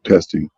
Testing.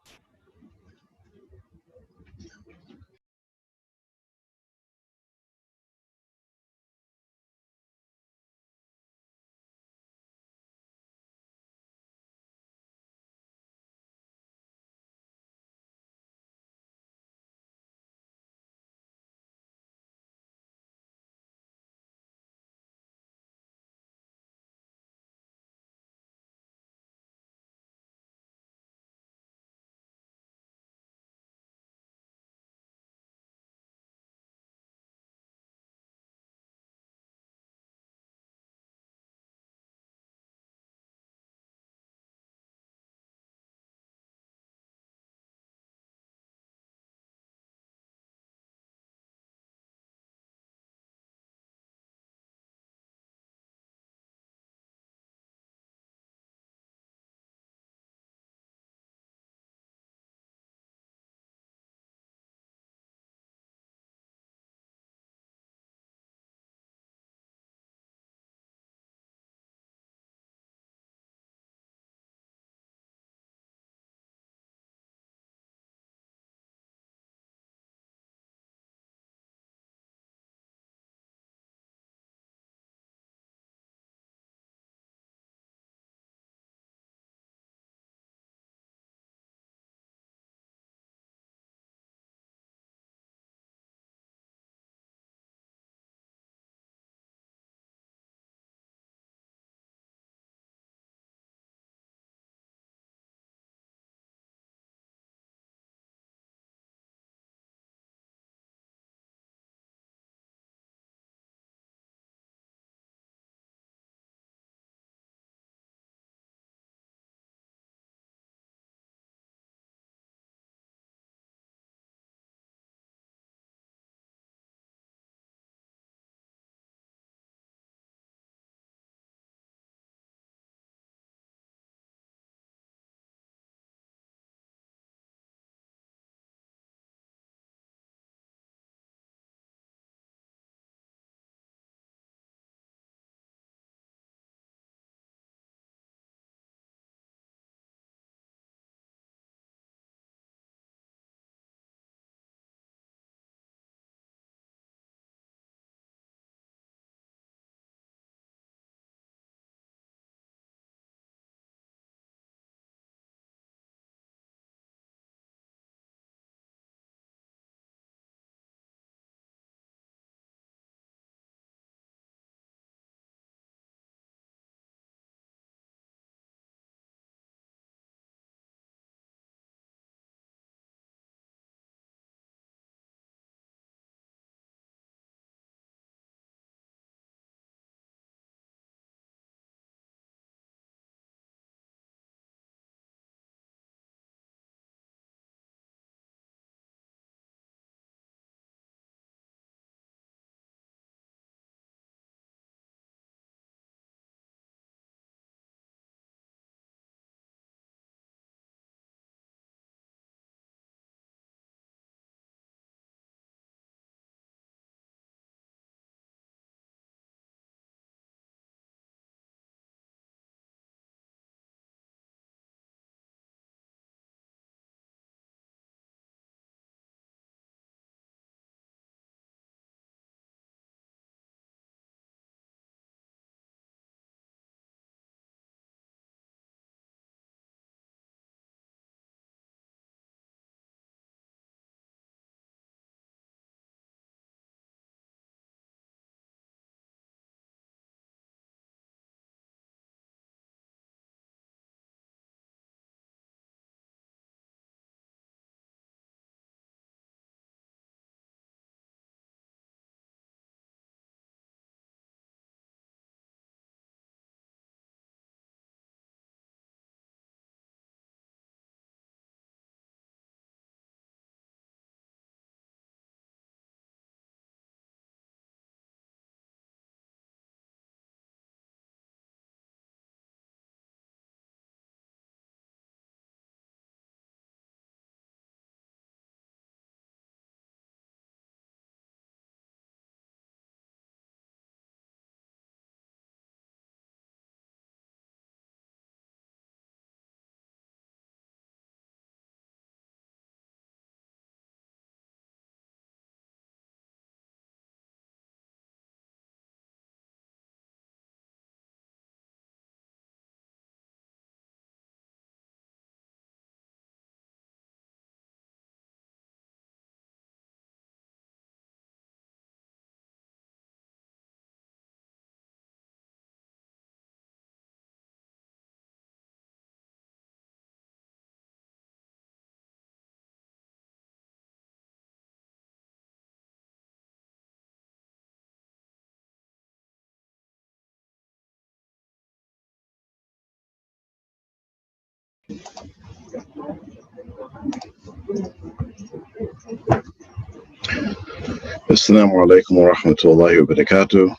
Assalamu alaikum wa rahmatullahi wa barakatuh.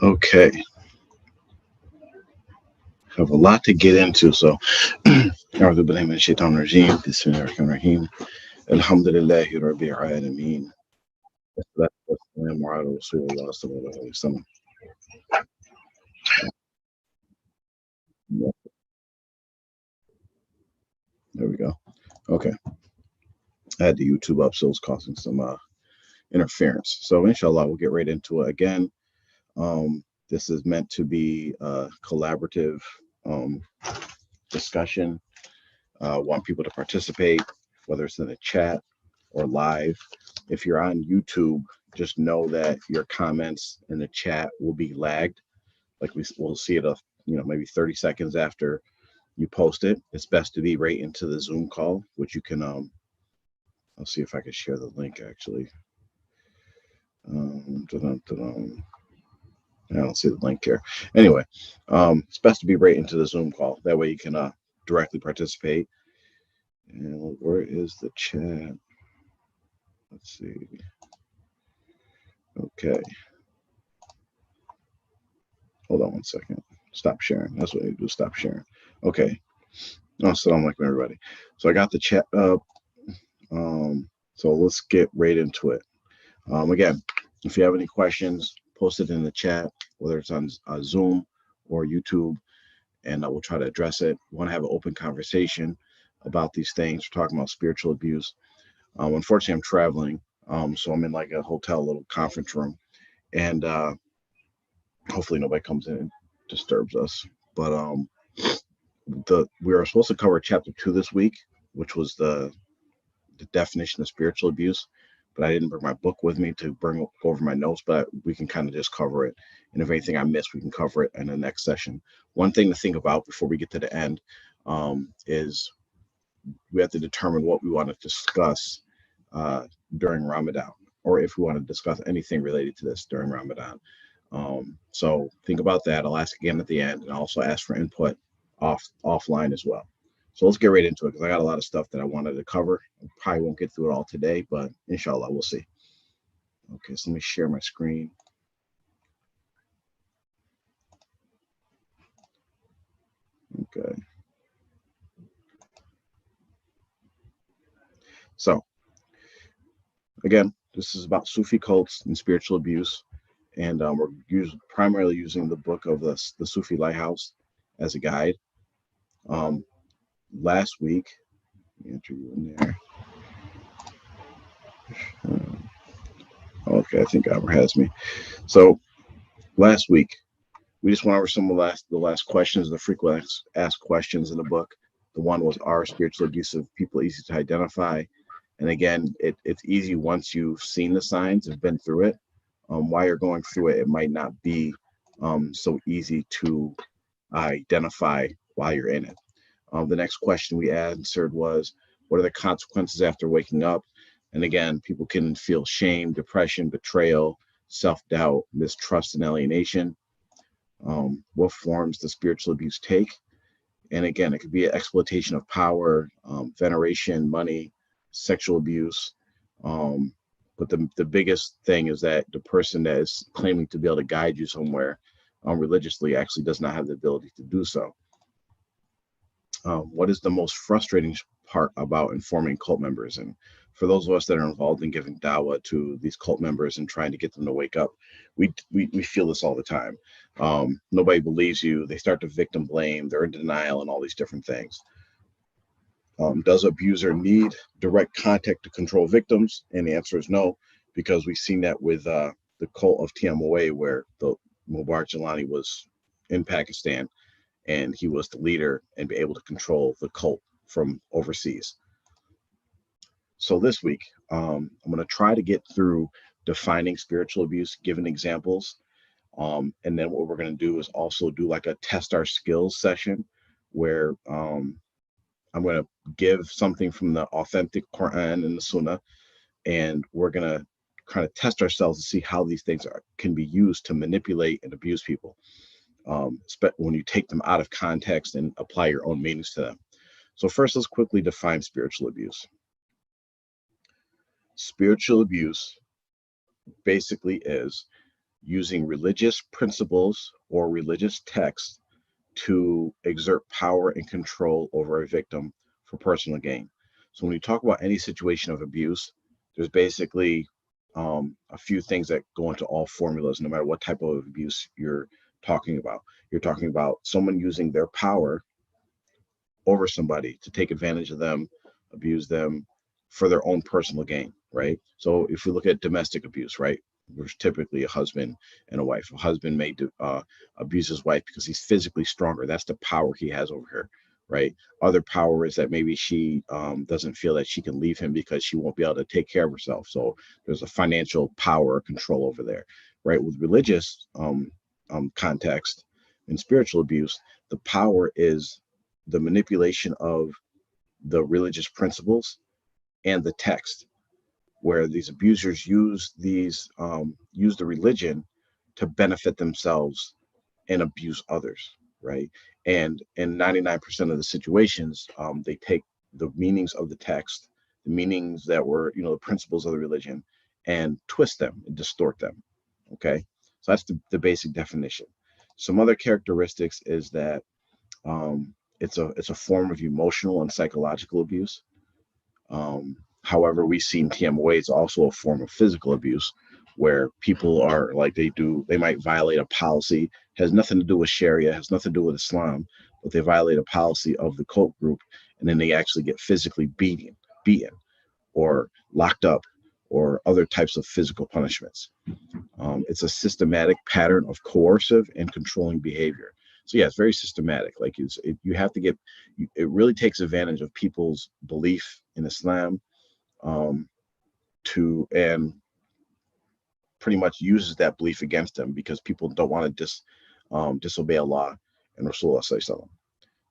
Okay, have a lot to get into, so أعوذ بالله من الشيطان الرجيم بسم الله الرحمن الرحيم الحمد لله رب العالمين والصلاة والسلام على رسول الله صلى الله عليه وسلم. There we go. Okay, I had the YouTube up, so it's causing some interference. So inshallah, we'll get right into it again. This is meant to be a collaborative discussion. Want people to participate, whether it's in the chat or live. If you're on YouTube, just know that your comments in the chat will be lagged. Like we'll see it, maybe 30 seconds after you post it. It's best to be right into the Zoom call, which you can. I'll see if I can share the link actually. I don't see the link here. Anyway, it's best to be right into the Zoom call. That way you can directly participate. And where is the chat? Let's see. Okay. Hold on one second. Stop sharing. That's what you do. Stop sharing. Okay. Assalamu alaikum, everybody. So I got the chat up. So let's get right into it. Again, if you have any questions, post it in the chat, whether it's on Zoom or YouTube, and I will try to address it. We want to have an open conversation about these things. We're talking about spiritual abuse. Unfortunately, I'm traveling, so I'm in like a hotel little conference room, and hopefully nobody comes in and disturbs us. But we were supposed to cover chapter 2 this week, which was the definition of spiritual abuse, but I didn't bring my book with me to go over my notes, but we can kind of just cover it. And if anything I missed, we can cover it in the next session. One thing to think about before we get to the end is we have to determine what we want to discuss during Ramadan, or if we want to discuss anything related to this during Ramadan. So think about that. I'll ask again at the end, and I'll also ask for input offline as well. So let's get right into it, because I got a lot of stuff that I wanted to cover. I probably won't get through it all today, but inshallah, we'll see. Okay, so let me share my screen. Okay. So, again, this is about Sufi cults and spiritual abuse, and we're primarily using the book of the Sufi Lighthouse as a guide. Last week, let me enter you in there. Okay, I think Albert has me. So last week, we just went over some of the last questions, the frequent asked questions in the book. The one was, are spiritual abusive people easy to identify? And again, it's easy once you've seen the signs and been through it. While you're going through it, it might not be so easy to identify while you're in it. The next question we answered was, what are the consequences after waking up? And again, people can feel shame, depression, betrayal, self-doubt, mistrust, and alienation. What forms does spiritual abuse take? And again, it could be an exploitation of power, veneration, money, sexual abuse. But the biggest thing is that the person that is claiming to be able to guide you somewhere religiously actually does not have the ability to do so. What is the most frustrating part about informing cult members? And for those of us that are involved in giving dawah to these cult members and trying to get them to wake up, we feel this all the time. Nobody believes you. They start to victim blame. They're in denial and all these different things. Does abuser need direct contact to control victims? And the answer is no, because we've seen that with the cult of TMOA, where the Mubarak Jelani was in Pakistan, and he was the leader and be able to control the cult from overseas. So this week, I'm going to try to get through defining spiritual abuse, giving examples. And then what we're going to do is also do like a test our skills session, where I'm going to give something from the authentic Quran and the Sunnah, and we're going to kind of test ourselves to see how these things can be used to manipulate and abuse people. when you take them out of context and apply your own meanings to them. So first, let's quickly define spiritual abuse. Spiritual abuse basically is using religious principles or religious texts to exert power and control over a victim for personal gain. So when you talk about any situation of abuse, there's basically a few things that go into all formulas, no matter what type of abuse you're talking about. You're talking about someone using their power over somebody to take advantage of them, abuse them for their own personal gain, right? So if we look at domestic abuse, right, there's typically a husband and a wife. A husband may abuse his wife because he's physically stronger. That's the power he has over her, right? Other power is that maybe she doesn't feel that she can leave him because she won't be able to take care of herself. So there's a financial power or control over there, right? With religious context and spiritual abuse, the power is the manipulation of the religious principles and the text, where these abusers use the religion to benefit themselves and abuse others, right? And in 99% of the situations, they take the meanings of the text, the meanings that were, the principles of the religion, and twist them and distort them. Okay, so that's the basic definition. Some other characteristics is that it's a form of emotional and psychological abuse. However, we've seen TMOA is also a form of physical abuse, where people are like they might violate a policy, has nothing to do with Sharia, has nothing to do with Islam, but they violate a policy of the cult group, and then they actually get physically beaten, or locked up, or other types of physical punishments. It's a systematic pattern of coercive and controlling behavior. So yeah, it's very systematic. Like you have to it really takes advantage of people's belief in Islam, and pretty much uses that belief against them because people don't want to disobey Allah and Rasulullah sallallahu alaihi wasallam.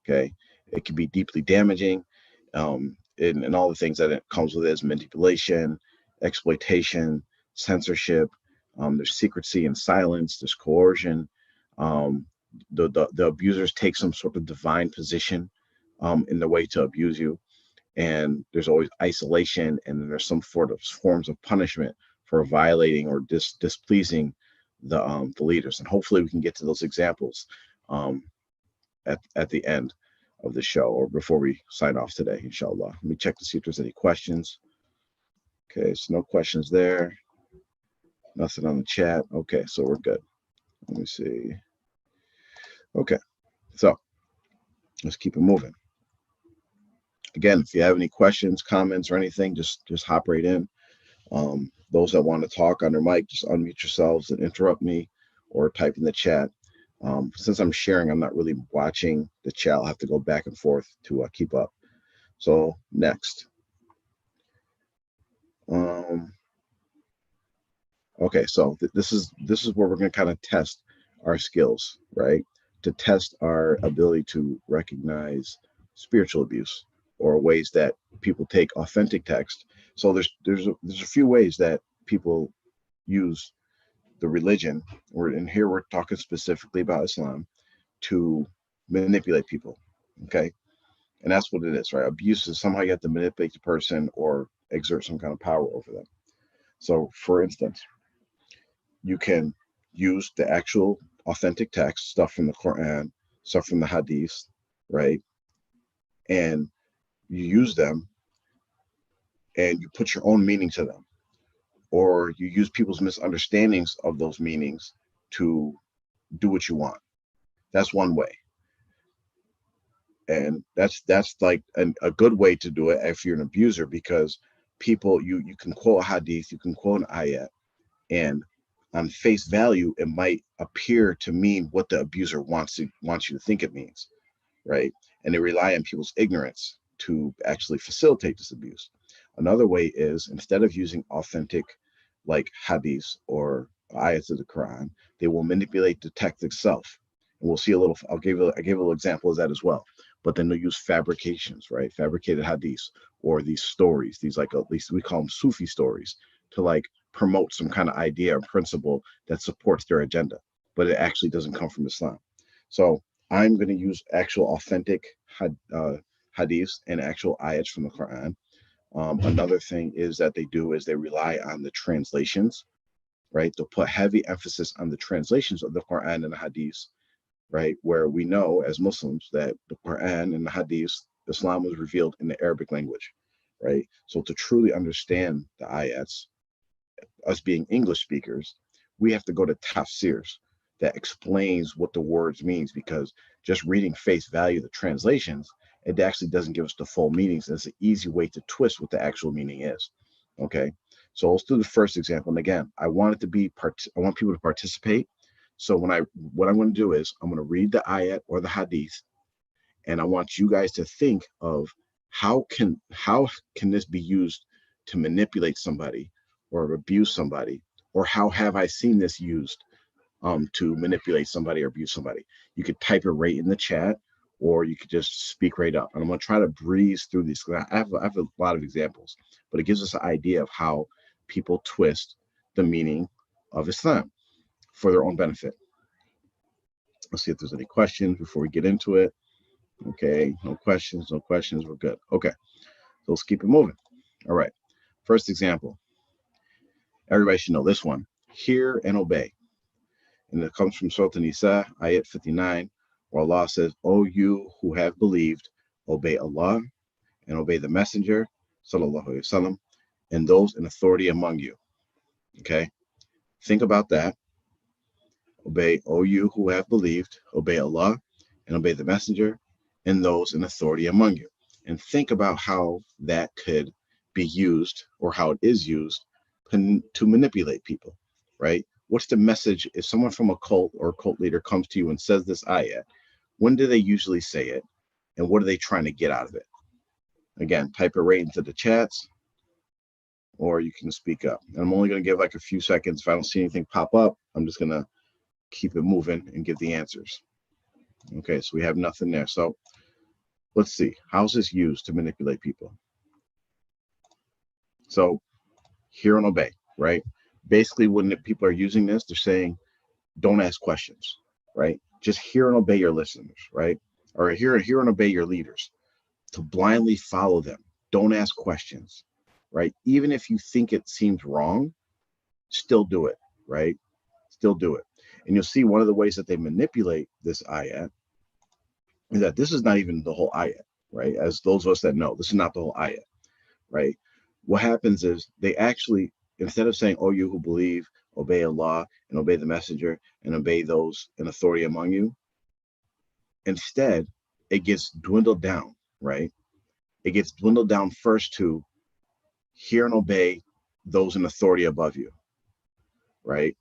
Okay, it can be deeply damaging, and all the things that it comes with is manipulation, exploitation, censorship. There's secrecy and silence. There's coercion. The abusers take some sort of divine position in the way to abuse you, and there's always isolation, and then there's some sort of forms of punishment for violating or displeasing the leaders. And hopefully we can get to those examples at the end of the show, or before we sign off today, inshallah. Let me check to see if there's any questions. Okay, so no questions there. Nothing on the chat. Okay, so we're good. Let me see. Okay, so let's keep it moving. Again, if you have any questions, comments, or anything, just hop right in. Those that want to talk on their mic, just unmute yourselves and interrupt me, or type in the chat. Since I'm sharing, I'm not really watching the chat. I'll have to go back and forth to keep up. So next. Okay, so this is where we're going to kind of test our skills, right? To test our ability to recognize spiritual abuse, or ways that people take authentic text. So there's a few ways that people use the religion, and here we're talking specifically about Islam, to manipulate people. Okay, and that's what it is, right? Abuse is somehow you have to manipulate the person or exert some kind of power over them. So, for instance, you can use the actual authentic text, stuff from the Quran, stuff from the Hadith, right? And you use them and you put your own meaning to them, or you use people's misunderstandings of those meanings to do what you want. That's one way. And that's like a good way to do it if you're an abuser, because people, you can quote a hadith, you can quote an ayat, and on face value, it might appear to mean what the abuser wants you to think it means, right? And they rely on people's ignorance to actually facilitate this abuse. Another way is, instead of using authentic, like hadiths or ayats of the Quran, they will manipulate the text itself. And we'll see I gave a little example of that as well. But then they'll use fabrications, right? Fabricated hadiths, or these stories, these, like, at least we call them Sufi stories, to like promote some kind of idea or principle that supports their agenda, but it actually doesn't come from Islam. So I'm going to use actual authentic hadiths and actual ayats from the Quran. Another thing is that they do is they rely on the translations, right? They'll put heavy emphasis on the translations of the Quran and the hadiths, right? Where we know as Muslims that the Quran and the hadiths, Islam was revealed in the Arabic language, right? So to truly understand the ayats, us being English speakers, we have to go to tafsirs that explains what the words means, because just reading face value the translations, it actually doesn't give us the full meanings. It's an easy way to twist what the actual meaning is. Okay, so let's do the first example. And again, I want it to be I want people to participate. So what I'm going to do is I'm going to read the ayat or the hadith, and I want you guys to think of how can this be used to manipulate somebody or abuse somebody, or how have I seen this used to manipulate somebody or abuse somebody. You could type it right in the chat, or you could just speak right up. And I'm going to try to breeze through these. I have a lot of examples, but it gives us an idea of how people twist the meaning of Islam for their own benefit. Let's see if there's any questions before we get into it. Okay, no questions, we're good. Okay, so let's keep it moving. All right, first example. Everybody should know this one. Hear and obey. And it comes from Surah An-Nisa, ayat 59, where Allah says, "O you who have believed, obey Allah and obey the Messenger, sallallahu alaihi wasallam, and those in authority among you." Okay, think about that. Obey, O you who have believed, obey Allah and obey the Messenger and those in authority among you. And think about how that could be used, or how it is used to manipulate people, right? What's the message if someone from a cult or a cult leader comes to you and says this ayat? When do they usually say it? And what are they trying to get out of it? Again, type it right into the chats, or you can speak up. And I'm only going to give like a few seconds. If I don't see anything pop up, I'm just going to keep it moving and give the answers. Okay, so we have nothing there. So let's see. How's this used to manipulate people? So hear and obey, right? Basically, when people are using this, they're saying, don't ask questions, right? Just hear and obey your listeners, right? Or hear and obey your leaders. To blindly follow them. Don't ask questions, right? Even if you think it seems wrong, still do it, right? Still do it. And you'll see one of the ways that they manipulate this ayat is that this is not even the whole ayat, right? As those of us that know, this is not the whole ayat, right? What happens is they actually, instead of saying, "Oh, you who believe, obey Allah and obey the Messenger and obey those in authority among you," instead, it gets dwindled down, right? It gets dwindled down first to hear and obey those in authority above you, right?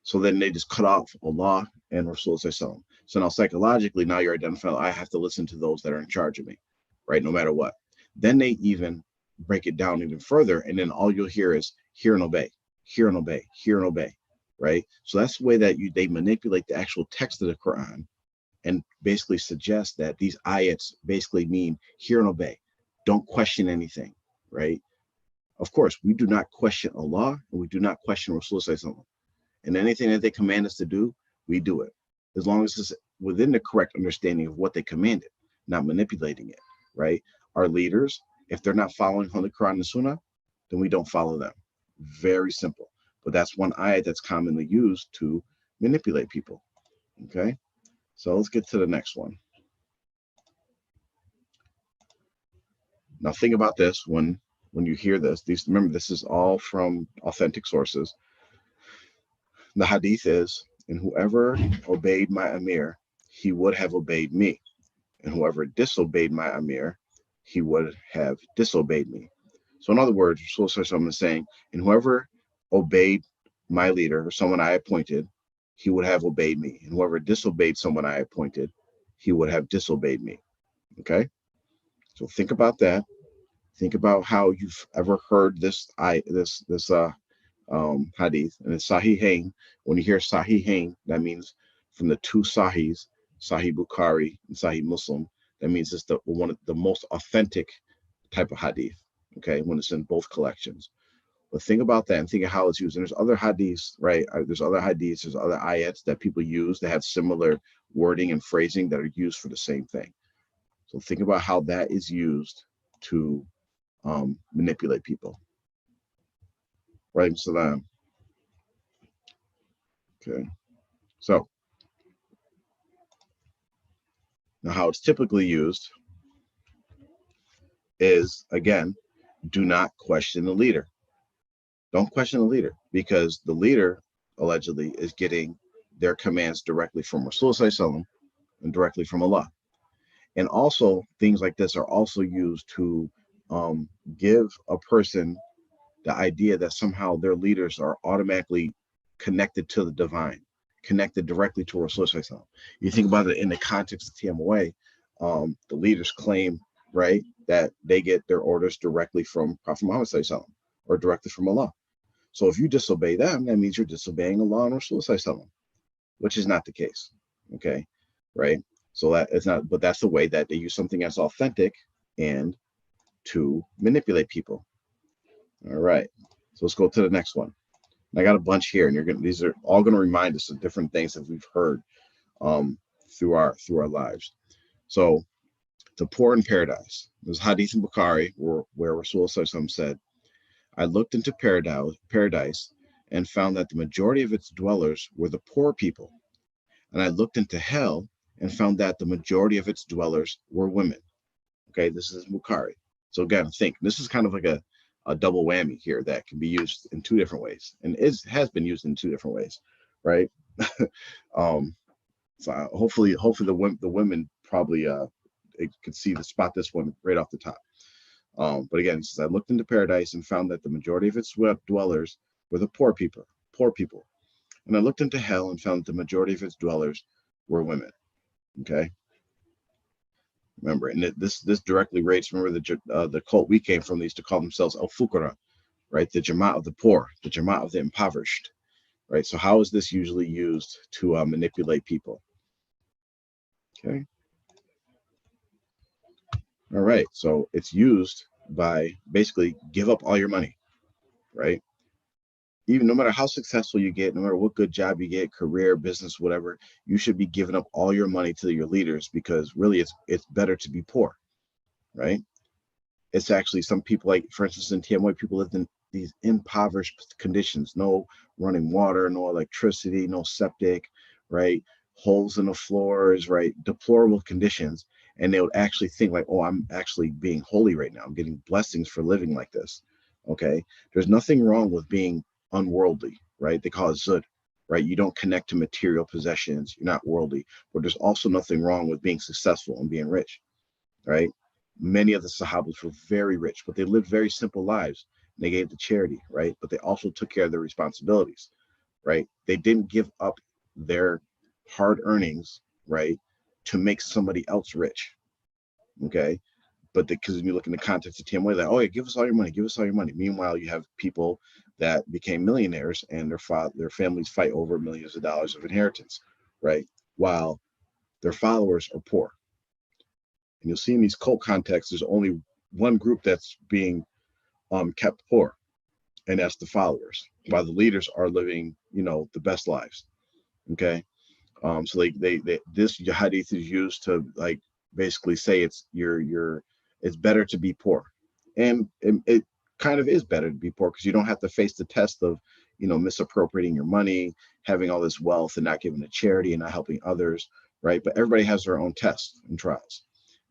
So then they just cut off Allah and Rasulullah. So now psychologically, now you're identifying, I have to listen to those that are in charge of me, right? No matter what. Then they even break it down even further. And then all you'll hear is hear and obey, hear and obey, hear and obey, right? So that's the way that they manipulate the actual text of the Quran and basically suggest that these ayats basically mean hear and obey. Don't question anything, right? Of course, we do not question Allah and we do not question Rasulullah. And anything that they command us to do, we do it. As long as it's within the correct understanding of what they commanded, not manipulating it, right? Our leaders, if they're not following the Quran and Sunnah, then we don't follow them. Very simple. But that's one ayat that's commonly used to manipulate people, okay? So let's get to the next one. Now think about this when you hear this. Remember, this is all from authentic sources. The hadith is, and whoever obeyed my Amir, he would have obeyed me. And whoever disobeyed my Amir, he would have disobeyed me. So in other words, Rasulullah is saying, and whoever obeyed my leader, or someone I appointed, he would have obeyed me. And whoever disobeyed someone I appointed, he would have disobeyed me. Okay? So think about that. Think about how you've ever heard this hadith, and it's Sahihain. When you hear Sahihain, that means from the two Sahihs, Sahih Bukhari and Sahih Muslim. That means it's one of the most authentic type of hadith. Okay, when it's in both collections. But think about that and think of how it's used. And there's other hadiths, right? There's other hadiths, there's other ayats that people use that have similar wording and phrasing that are used for the same thing. So think about how that is used to manipulate people. Right, Salam. Okay. So now how it's typically used is, again, do not question the leader. Don't question the leader, because the leader allegedly is getting their commands directly from Rasul Sallallahu and directly from Allah. And also things like this are also used to give a person the idea that somehow their leaders are automatically connected to the divine, connected directly to Rasul Sallallahu. You think about it in the context of TMOA, the leaders claim, right, that they get their orders directly from Prophet Muhammad Sallallahu or directly from Allah. So if you disobey them, that means you're disobeying Allah and Rasul Sallallahu, which is not the case. Okay, right? So that is not, but that's the way that they use something that's authentic and to manipulate people. All right, so let's go to the next one. I got a bunch here, and you're gonna, these are all going to remind us of different things that we've heard through our lives. So the poor in paradise. There's hadith in Bukhari where Rasul said, I looked into paradise and found that the majority of its dwellers were the poor people. And I looked into hell and found that the majority of its dwellers were women. Okay, this is Bukhari. So again, think, this is kind of like a double whammy here that can be used in two different ways, and has been used in two different ways, right? So hopefully the women probably could spot this one right off the top. But again, it says, I looked into paradise and found that the majority of its dwellers were the poor people. And I looked into hell and found that the majority of its dwellers were women. Okay. Remember, and this directly rates, remember the cult we came from, they used to call themselves al-fuqara, right? The Jama'at of the poor, the Jama'at of the impoverished, right? So how is this usually used to manipulate people? Okay. All right, so it's used by basically give up all your money, right? Even no matter how successful you get, no matter what good job you get, career, business, whatever, you should be giving up all your money to your leaders, because really it's better to be poor, right? It's actually, some people, like for instance in TMOA, people lived in these impoverished conditions, no running water, no electricity, no septic, right? Holes in the floors, right? Deplorable conditions. And they would actually think like, oh, I'm actually being holy right now. I'm getting blessings for living like this. Okay. There's nothing wrong with being unworldly, right? They call it zud, right? You don't connect to material possessions. You're not worldly, but there's also nothing wrong with being successful and being rich, right? Many of the Sahabas were very rich, but they lived very simple lives. They gave to charity, right? But they also took care of their responsibilities, right? They didn't give up their hard earnings, right, to make somebody else rich, okay? But because when you look in the context of TMOA, like, oh yeah, give us all your money, give us all your money. Meanwhile, you have people that became millionaires and their families fight over millions of dollars of inheritance, right? While their followers are poor. And you'll see in these cult contexts, there's only one group that's being kept poor, and that's the followers, while the leaders are living, the best lives. Okay. So this hadith is used to like basically say it's better to be poor, and it kind of is better to be poor because you don't have to face the test of misappropriating your money, having all this wealth and not giving to charity and not helping others, right? But everybody has their own tests and trials.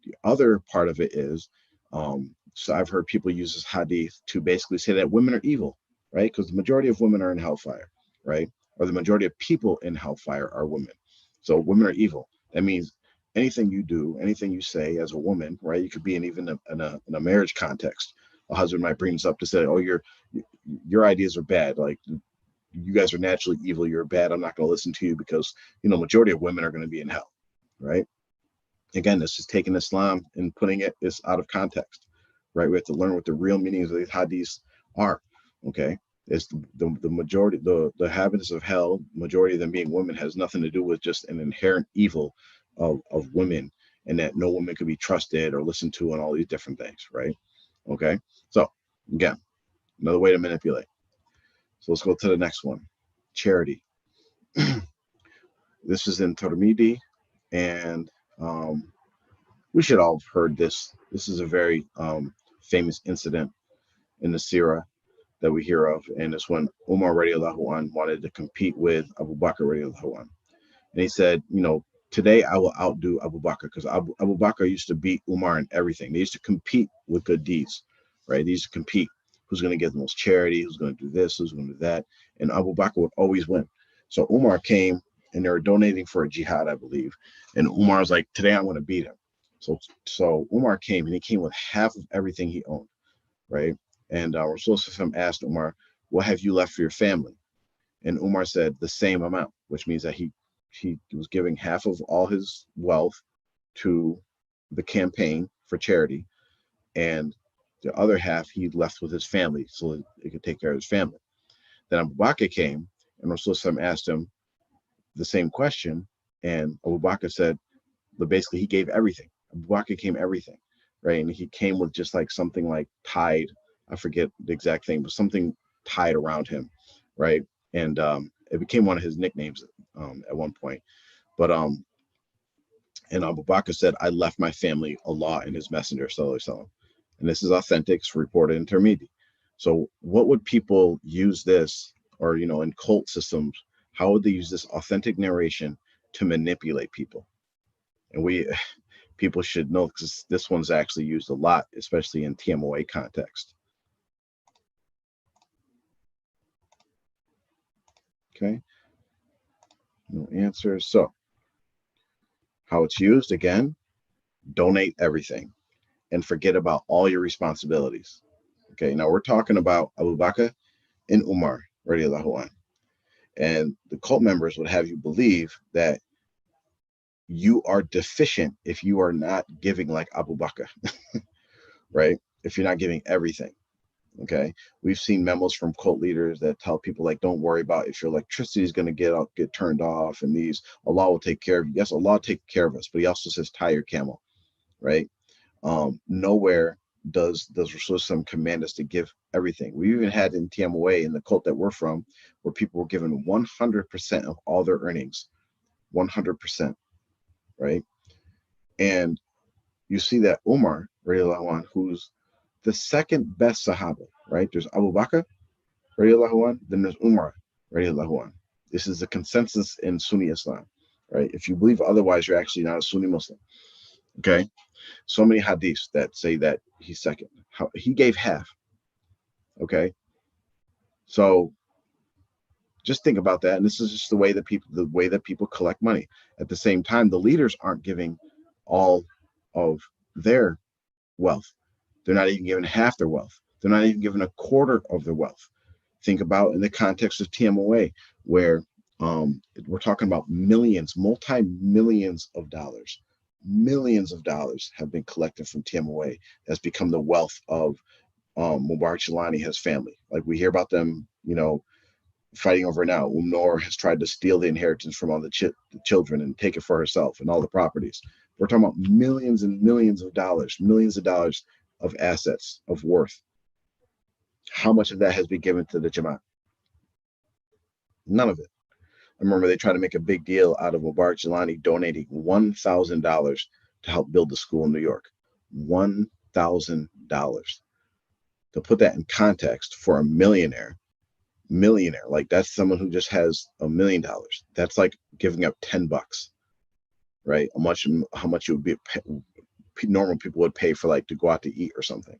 The other part of it is, so I've heard people use this hadith to basically say that women are evil, right? Because the majority of women are in hellfire, right? Or the majority of people in hellfire are women. So women are evil. That means anything you do, anything you say as a woman, right? You could be in a marriage context. A husband might bring this up to say, oh, your ideas are bad. Like, you guys are naturally evil. You're bad. I'm not going to listen to you because, majority of women are going to be in hell, right? Again, this is taking Islam and putting this out of context, right? We have to learn what the real meanings of these hadiths are, okay? It's the majority, the inhabitants of hell, majority of them being women, has nothing to do with just an inherent evil of women, and that no woman could be trusted or listened to and all these different things, right? Okay, so again, another way to manipulate. So let's go to the next one, charity. This is in Tirmidhi, And we should all have heard this. This is a very famous incident in the Sirah that we hear of, and it's when Umar radiallahu anh wanted to compete with Abu Bakr radiallahu anh. And he said, today I will outdo Abu Bakr, because Abu Bakr used to beat Umar in everything. They used to compete with good deeds, right? They used to compete. Who's going to get the most charity? Who's going to do this? Who's going to do that? And Abu Bakr would always win. So Umar came, and they were donating for a jihad, I believe. And Umar was like, today I'm going to beat him. So Umar came, and he came with half of everything he owned, right? And Rasulullah asked Umar, what have you left for your family? And Umar said the same amount, which means that he was giving half of all his wealth to the campaign for charity, and the other half he left with his family so that he could take care of his family. Then Abu Bakr came, and Rasulullah asked him the same question, and Abu Bakr said that basically he gave everything. Abu Bakr came everything, right? And he came with just like something like tied, I forget the exact thing, but something tied around him, right? And it became one of his nicknames at one point. But and Abu Bakr said, I left my family, Allah and his messenger, sallallahu alaihi wasallam. And this is authentic, it's reported in Tirmidhi. So what would people use this, or in cult systems, how would they use this authentic narration to manipulate people? And people should know, because this one's actually used a lot, especially in TMOA context. Okay, no answers. So how it's used, again, donate everything and forget about all your responsibilities. Okay, now we're talking about Abu Bakr and Umar radiallahu anh. And the cult members would have you believe that you are deficient if you are not giving like Abu Bakr, right? If you're not giving everything. Okay, we've seen memos from cult leaders that tell people like, don't worry about if your electricity is going to get turned off, and Allah will take care of you. Yes, Allah will take care of us, but he also says tie your camel, right? Nowhere does Rasulullah command us to give everything. We even had in TMOA, in the cult that we're from, where people were given 100% of all their earnings, 100%, right? And you see that Umar, radiallahu anh, who's the second best Sahaba, right? There's Abu Bakr, radiallahu anh, then there's Umar, radiallahu anh. This is the consensus in Sunni Islam, right? If you believe otherwise, you're actually not a Sunni Muslim, okay? So many hadiths that say that he's second. He gave half, okay? So just think about that. And this is just the way that people collect money. At the same time, the leaders aren't giving all of their wealth. They're not even giving half their wealth. They're not even giving a quarter of their wealth. Think about in the context of TMOA, where we're talking about millions, multi-millions of dollars. Millions of dollars have been collected from TMOA. That's become the wealth of Mubarak Jilani, his family. Like we hear about them, fighting over now. Noor has tried to steal the inheritance from all the children and take it for herself and all the properties. We're talking about millions and millions of dollars of assets, of worth. How much of that has been given to the Jamaat? None of it. I remember they tried to make a big deal out of Mubarak Jilani donating $1,000 to help build the school in New York. $1,000. To put that in context, for a millionaire, like that's someone who just has $1 million. That's like giving up $10, right? How much it would be normal people would pay for like to go out to eat or something,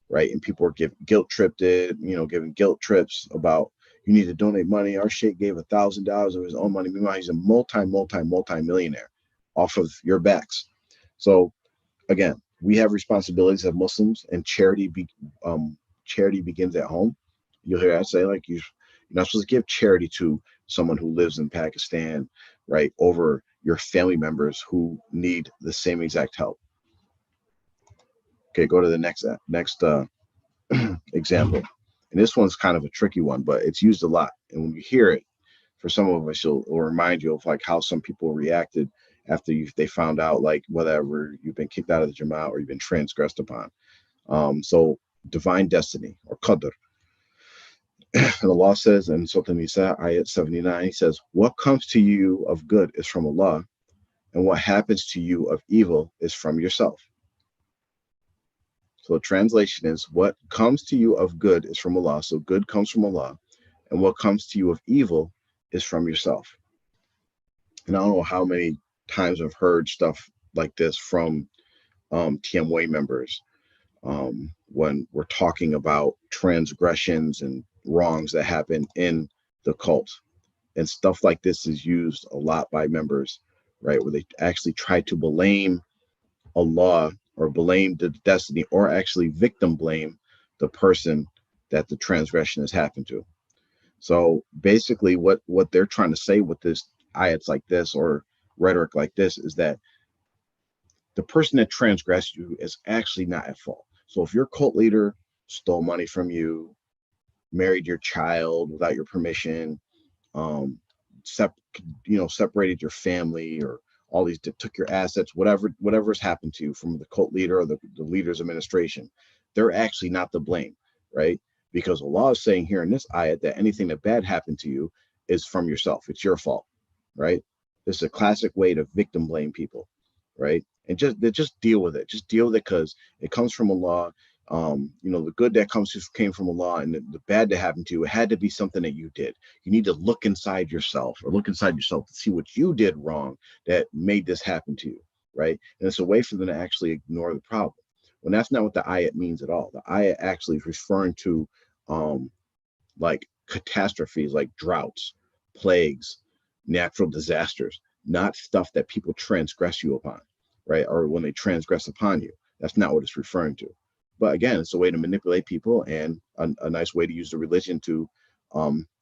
right? And people were giving guilt trips about, you need to donate money. Our sheikh gave $1,000 of his own money. Meanwhile, he's a multi-millionaire off of your backs. So again, we have responsibilities as Muslims, and charity begins at home. You'll hear that say, like, you're not supposed to give charity to someone who lives in Pakistan, right, over your family members who need the same exact help. Okay, go to the next example. And this one's kind of a tricky one, but it's used a lot. And when you hear it, for some of us, it'll remind you of like how some people reacted after they found out, like, whatever, you've been kicked out of the Jamaat or you've been transgressed upon. So divine destiny, or qadr. And Allah says in Surah Nisa, ayat 79, he says, what comes to you of good is from Allah, and what happens to you of evil is from yourself. So the translation is, what comes to you of good is from Allah. So good comes from Allah, and what comes to you of evil is from yourself. And I don't know how many times I've heard stuff like this from TMWA members when we're talking about transgressions and wrongs that happen in the cult. And stuff like this is used a lot by members, right? Where they actually try to blame Allah or blame the destiny, or actually victim blame the person that the transgression has happened to. So basically what they're trying to say with this ayats like this or rhetoric like this is that the person that transgressed you is actually not at fault. So if your cult leader stole money from you, married your child without your permission, um, separated your family, or all these took your assets, whatever's happened to you from the cult leader or the leader's administration, they're actually not to blame, right? Because Allah is saying here in this ayat that anything that bad happened to you is from yourself. It's your fault, right? This is a classic way to victim blame people, right? And just deal with it. Just deal with it because it comes from Allah. The good that came from Allah, and the bad that happened to you, it had to be something that you did. You need to look inside yourself to see what you did wrong that made this happen to you, right? And it's a way for them to actually ignore the problem. When that's not what the ayat means at all. The ayat actually is referring to like catastrophes, like droughts, plagues, natural disasters, not stuff that people transgress you upon, right? Or when they transgress upon you. That's not what it's referring to. But again, it's a way to manipulate people, and a nice way to use the religion to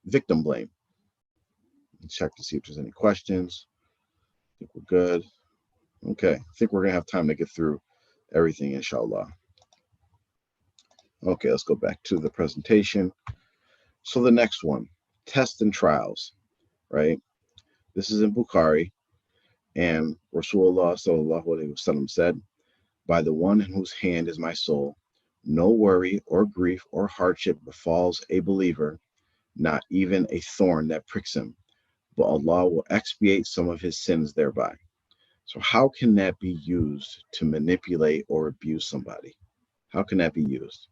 victim blame. Let's check to see if there's any questions. I think we're good. Okay, I think we're gonna have time to get through everything, inshallah. Okay, let's go back to the presentation. So the next one, tests and trials, right? This is in Bukhari, and Rasulullah sallallahu alaihi wasallam said, "By the one in whose hand is my soul, no worry or grief or hardship befalls a believer, not even a thorn that pricks him, but Allah will expiate some of his sins thereby." So how can that be used to manipulate or abuse somebody? How can that be used?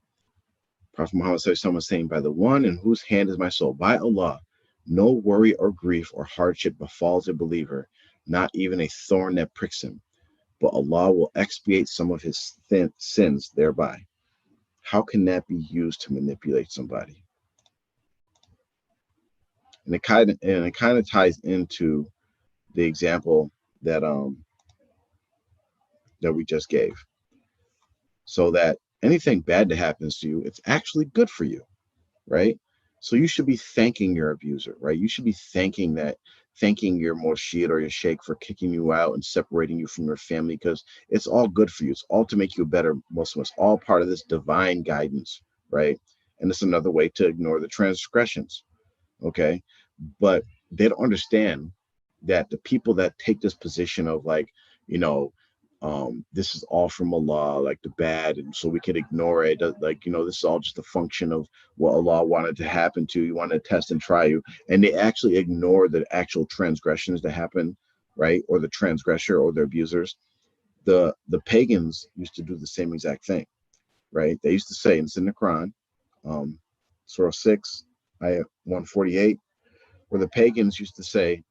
Prophet Muhammad says, someone saying, "By the one in whose hand is my soul, by Allah, no worry or grief or hardship befalls a believer, not even a thorn that pricks him, but Allah will expiate some of his sins thereby." How can that be used to manipulate somebody? And it kind of ties into the example that that we just gave. So that anything bad that happens to you, it's actually good for you, right? So you should be thanking your abuser, right? You should be thanking your murshid or your sheikh for kicking you out and separating you from your family, because it's all good for you. It's all to make you a better Muslim. It's all part of this divine guidance, right? And it's another way to ignore the transgressions, okay? But they don't understand that the people that take this position of like, this is all from Allah, like the bad, and so we can ignore it. Like, this is all just a function of what Allah wanted to happen to you, wanted to test and try you. And they actually ignore the actual transgressions that happen, right? Or the transgressor or the abusers. The pagans used to do the same exact thing, right? They used to say, and it's in the Quran, Surah 6, ayah 148, where the pagans used to say,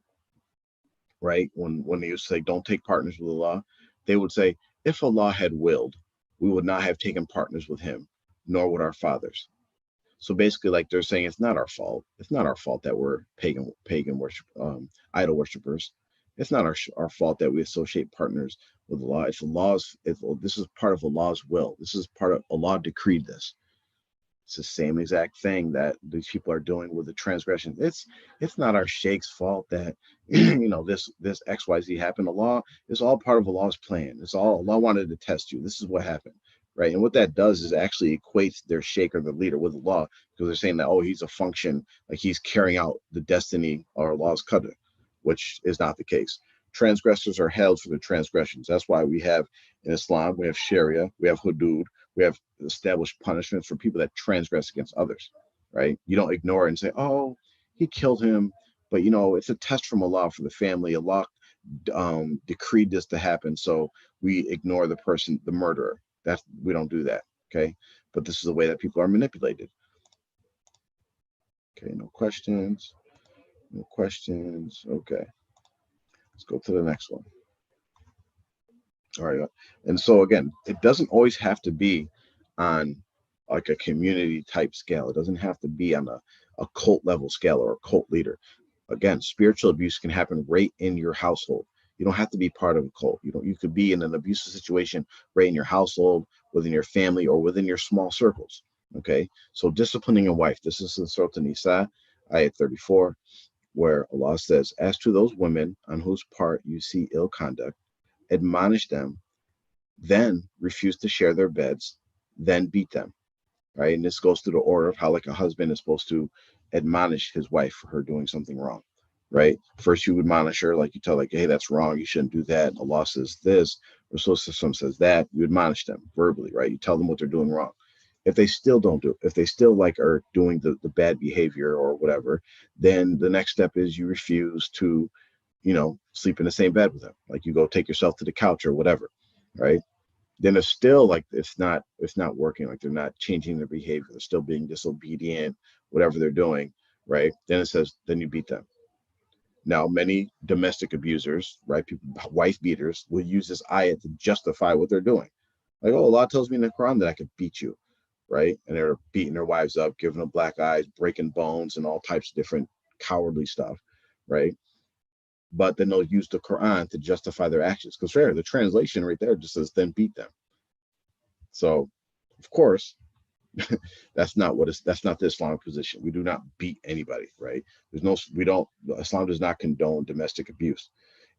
right, when they used to say, "Don't take partners with Allah," they would say, "If Allah had willed, we would not have taken partners with him, nor would our fathers." So basically, like, they're saying, it's not our fault. It's not our fault that we're pagan worship, idol worshippers. It's not our fault that we associate partners with Allah. This is part of Allah's will. This is part of Allah decreed this. It's the same exact thing that these people are doing with the transgression. It's not our sheikh's fault that this XYZ happened. Allah, it's all part of Allah's plan. It's all Allah wanted to test you. This is what happened, right? And what that does is actually equates their sheikh or the leader with Allah, because they're saying that, oh, he's a function, like he's carrying out the destiny or Allah's qadr, which is not the case. Transgressors are held for their transgressions. That's why we have in Islam, we have Sharia, we have hudud, we have established punishments for people that transgress against others, right? You don't ignore it and say, "Oh, he killed him," but it's a test from Allah for the family. Allah decreed this to happen, so we ignore the person, the murderer. We don't do that. Okay, but this is the way that people are manipulated. Okay, no questions. No questions. Okay, let's go to the next one. All right, and so again, it doesn't always have to be on like a community type scale. It doesn't have to be on a cult level scale or a cult leader. Again, spiritual abuse can happen right in your household. You don't have to be part of a cult. You could be in an abusive situation right in your household, within your family, or within your small circles. Okay, so disciplining a wife. This is in Surah Nisa, ayat 34, where Allah says, "As to those women on whose part you see ill conduct, admonish them, then refuse to share their beds, then beat them." Right, and this goes through the order of how like a husband is supposed to admonish his wife for her doing something wrong. Right, first you admonish her, like you tell, like, hey, that's wrong, you shouldn't do that. Allah says this, Rasul says that. You admonish them verbally, right? You tell them what they're doing wrong. If they still don't do, if they still like are doing the bad behavior or whatever, then the next step is you refuse to, sleep in the same bed with them. Like you go take yourself to the couch or whatever, right? Then it's still like it's not working, like they're not changing their behavior, they're still being disobedient, whatever they're doing, right? Then it says, then you beat them. Now many domestic abusers, right, people, wife beaters, will use this ayat to justify what they're doing. Like, oh, Allah tells me in the Quran that I could beat you, right? And they're beating their wives up, giving them black eyes, breaking bones, and all types of different cowardly stuff, right? But then they'll use the Quran to justify their actions, because the translation right there just says, then beat them. So, of course, that's not the Islamic position. We do not beat anybody, right? Islam does not condone domestic abuse.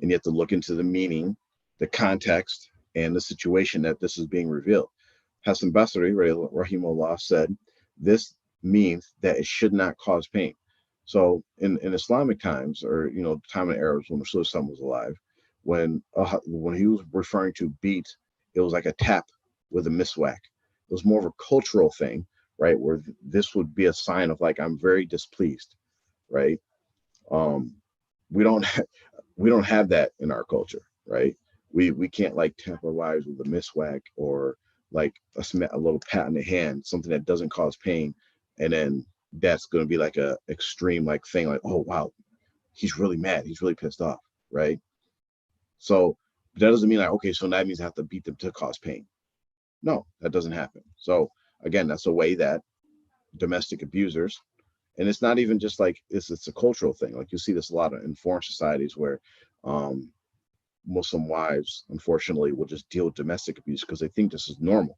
And you have to look into the meaning, the context, and the situation that this is being revealed. Hassan Basri, rahimahullah, said, this means that it should not cause pain. So in Islamic times, or time of the Arabs when Rasulullah was alive, when he was referring to beat, it was like a tap with a miswak. It was more of a cultural thing, right? Where this would be a sign of like, I'm very displeased, right? We don't we don't have that in our culture, right? We can't like tap our wives with a miswak, or like a little pat on the hand, something that doesn't cause pain, and then that's going to be like a extreme like thing, like, oh wow, he's really mad, he's really pissed off, right? So that doesn't mean like, okay, so that means I have to beat them to cause pain. No, that doesn't happen. So again, that's a way that domestic abusers, and it's not even just like it's a cultural thing. Like you see this a lot in foreign societies where Muslim wives, unfortunately, will just deal with domestic abuse because they think this is normal,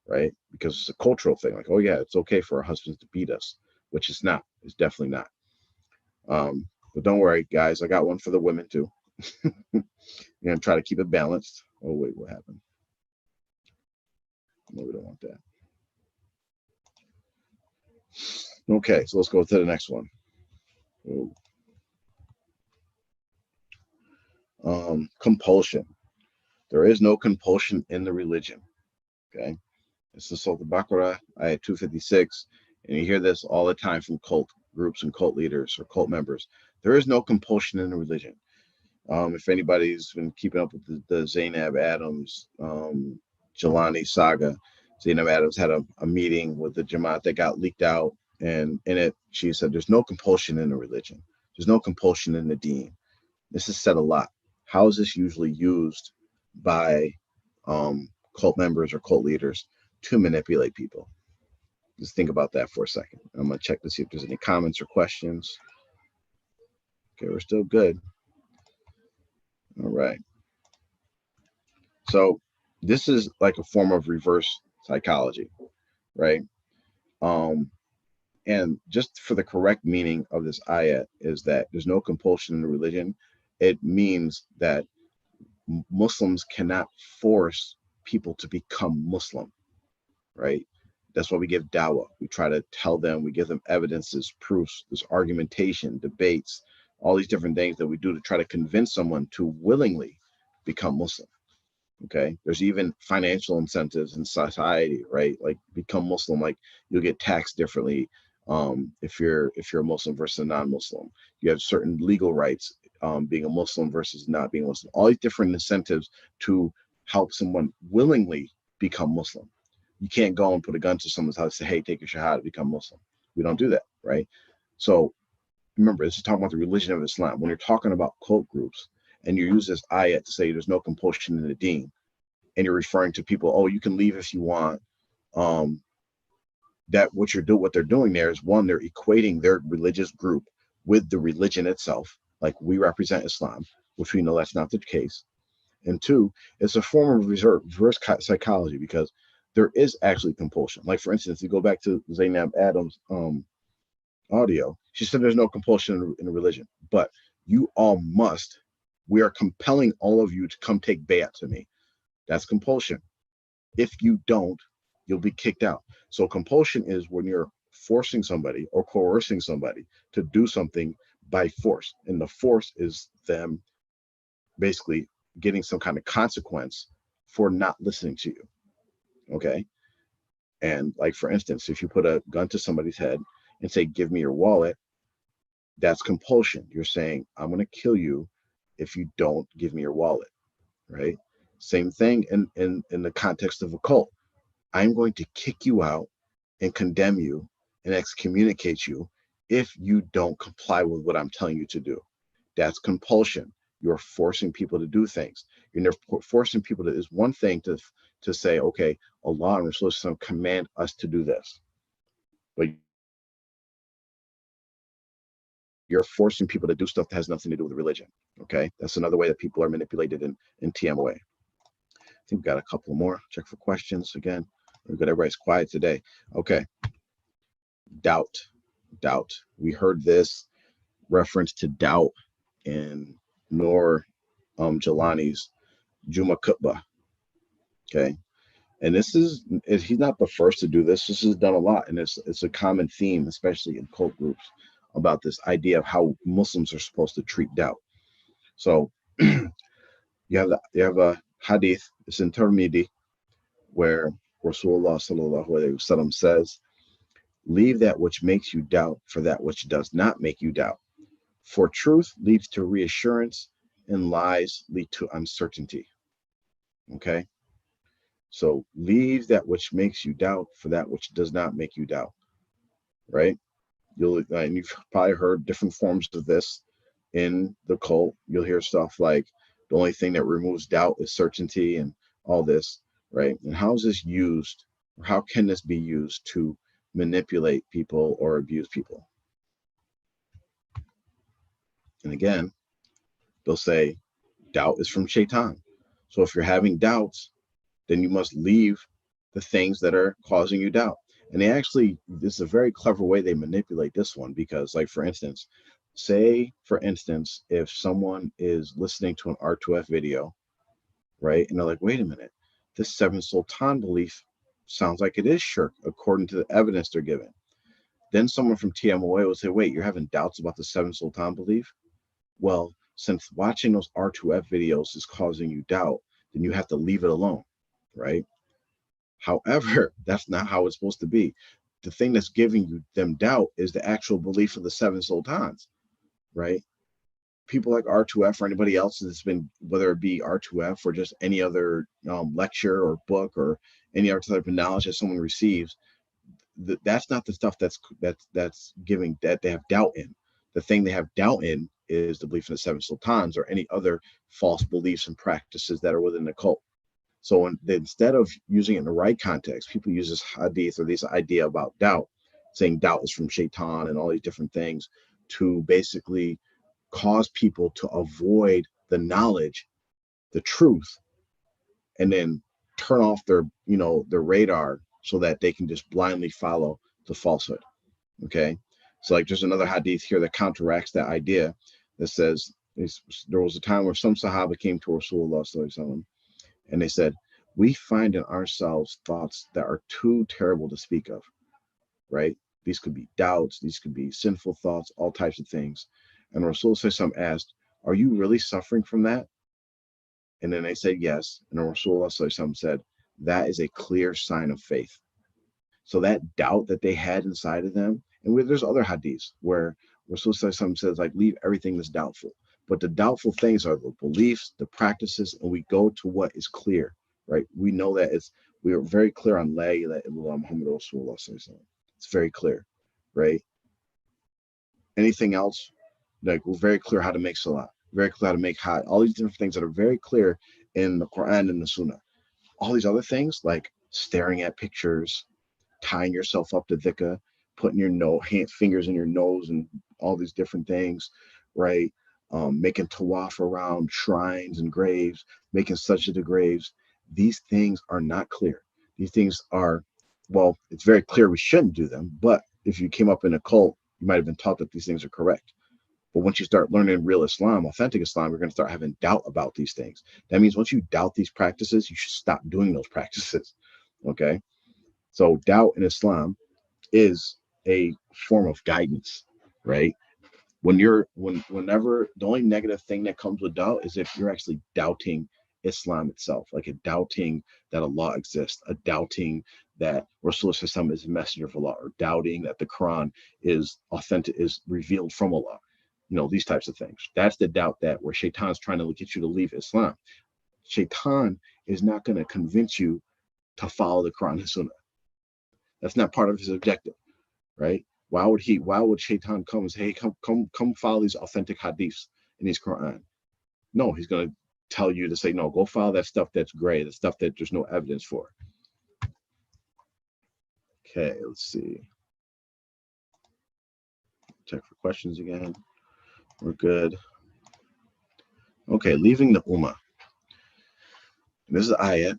right? Because it's a cultural thing. Like, oh yeah, it's okay for our husbands to beat us, which it's not. It's definitely not. But don't worry, guys. I got one for the women too. You're gonna try to keep it balanced. Oh wait, what happened? No, we don't want that. Okay, so let's go to the next one. Compulsion. There is no compulsion in the religion. Okay, this is Surah Al-Baqarah, ayat 256, and you hear this all the time from cult groups and cult leaders or cult members. There is no compulsion in the religion. If anybody's been keeping up with the Zainab Adams Jelani saga, Zainab Adams had a meeting with the Jamaat that got leaked out, and in it she said there's no compulsion in the religion. There's no compulsion in the deen. This is said a lot. How is this usually used by cult members or cult leaders to manipulate people? Just think about that for a second. I'm going to check to see if there's any comments or questions. Okay, we're still good. All right. So this is like a form of reverse psychology, right? And just for the correct meaning of this ayat is that there's no compulsion in the religion. It means that Muslims cannot force people to become Muslim, right? That's why we give dawah. We try to tell them, we give them evidences, proofs, there's argumentation, debates, all these different things that we do to try to convince someone to willingly become Muslim. Okay, there's even financial incentives in society, right? Like become Muslim, like you'll get taxed differently if you're a Muslim versus a non-Muslim. You have certain legal rights being a Muslim versus not being Muslim, all these different incentives to help someone willingly become Muslim. You can't go and put a gun to someone's house and say, hey, take a shahada, become Muslim. We don't do that, right? So remember, this is talking about the religion of Islam. When you're talking about cult groups and you use this ayat to say there's no compulsion in the deen, and you're referring to people, oh, you can leave if you want, that what they're doing there is, one, they're equating their religious group with the religion itself, like we represent Islam, which we know that's not the case. And two, it's a form of reverse psychology, because there is actually compulsion. Like, for instance, you go back to Zainab Adams' audio, she said there's no compulsion in religion, but you all must. We are compelling all of you to come take bayat to me. That's compulsion. If you don't, you'll be kicked out. So compulsion is when you're forcing somebody or coercing somebody to do something by force. And the force is them basically getting some kind of consequence for not listening to you. Okay. And like, for instance, if you put a gun to somebody's head and say, give me your wallet, that's compulsion. You're saying, I'm going to kill you if you don't give me your wallet. Right. Same thing in the context of a cult. I'm going to kick you out and condemn you and excommunicate you if you don't comply with what I'm telling you to do. That's compulsion. You're forcing people to do things. You're forcing people to, is one thing to say, okay, Allah and Rasulullah command us to do this. But you're forcing people to do stuff that has nothing to do with religion. Okay. That's another way that people are manipulated in TMOA. I think we've got a couple more. Check for questions again. We're good. Everybody's quiet today. Okay. Doubt. We heard this reference to doubt in Noor Jelani's Juma Khutbah. Okay. And he's not the first to do this. This is done a lot. And it's a common theme, especially in cult groups, about this idea of how Muslims are supposed to treat doubt. So you have a hadith, it's in Tirmidhi, where Rasulullah sallallahu alaihi wasallam says, leave that which makes you doubt for that which does not make you doubt. For truth leads to reassurance and lies lead to uncertainty. Okay. So leave that which makes you doubt for that which does not make you doubt. Right. And you've probably heard different forms of this in the cult. You'll hear stuff like the only thing that removes doubt is certainty and all this. Right. And how is this used, or how can this be used to manipulate people or abuse people? And again, they'll say doubt is from Shaitan. So if you're having doubts, then you must leave the things that are causing you doubt. And this is a very clever way they manipulate this one, because, like, for instance, if someone is listening to an R2F video, right, and they're like, wait a minute, this seven sultan belief sounds like it is shirk according to the evidence they're giving. Then someone from TMOA will say, wait, you're having doubts about the seven sultan belief? Well, since watching those R2F videos is causing you doubt, then you have to leave it alone, right? However, that's not how it's supposed to be. The thing that's giving them doubt is the actual belief of the seven sultans, right? People like R2F or anybody else that's been, whether it be R2F or just any other lecture or book or any other type of knowledge that someone receives, that's not the stuff that's giving that they have doubt in. The thing they have doubt in is the belief in the seven sultans or any other false beliefs and practices that are within the cult. So instead of using it in the right context, people use this hadith or this idea about doubt, saying doubt is from Shaitan and all these different things, to basically cause people to avoid the knowledge, the truth, and then turn off their radar so that they can just blindly follow the falsehood. Okay. So, like, there's another hadith here that counteracts that idea that says there was a time where some Sahaba came to Rasulullah sallallahu alaihi wasallam, and they said, we find in ourselves thoughts that are too terrible to speak of, right? These could be doubts, these could be sinful thoughts, all types of things. And Rasulullah asked, are you really suffering from that? And then they said, yes. And Rasulullah said, that is a clear sign of faith. So that doubt that they had inside of them, and there's other hadiths where Rasulullah says, like, leave everything that's doubtful. But the doubtful things are the beliefs, the practices, and we go to what is clear, right? We know that we are very clear on La ilaha illallah Muhammad Rasulullah. It's very clear, right? Anything else, like we're very clear how to make salah, very clear how to make hajj, all these different things that are very clear in the Quran and the Sunnah. All these other things, like staring at pictures, tying yourself up to dhikr, putting your fingers in your nose and all these different things, right? Making tawaf around shrines and graves, making sajda graves. These things are not clear. These things are, well, it's very clear we shouldn't do them, but if you came up in a cult, you might have been taught that these things are correct. But once you start learning real Islam, authentic Islam, you're going to start having doubt about these things. That means once you doubt these practices, you should stop doing those practices. Okay? So doubt in Islam is a form of guidance, right? Whenever the only negative thing that comes with doubt is if you're actually doubting Islam itself, like a doubting that Allah exists, a doubting that Rasulullah is a messenger of Allah, or doubting that the Quran is authentic, is revealed from Allah. These types of things. That's the doubt that where Shaitan is trying to get you to leave Islam. Shaitan is not going to convince you to follow the Quran and Sunnah. That's not part of his objective, right? Why would Shaitan come and say, hey, come follow these authentic hadiths in these Quran? No, he's going to tell you to say, no, go follow that stuff that's gray, the stuff that there's no evidence for. Okay, let's see. Check for questions again. We're good. Okay, leaving the Ummah. This is the ayat,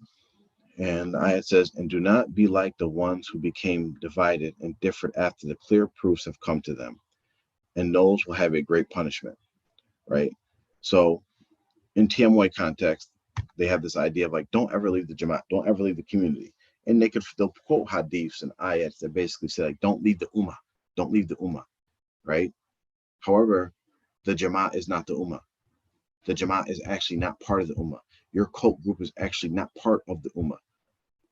and the ayat says, and do not be like the ones who became divided and different after the clear proofs have come to them, and those will have a great punishment, right? So in TMY context, they have this idea of like, don't ever leave the Jama'at, don't ever leave the community. And they'll quote hadiths and ayats that basically say like, don't leave the Ummah, don't leave the Ummah, right? However, the Jama'at is not the Ummah. The Jama'at is actually not part of the Ummah. Your cult group is actually not part of the Ummah,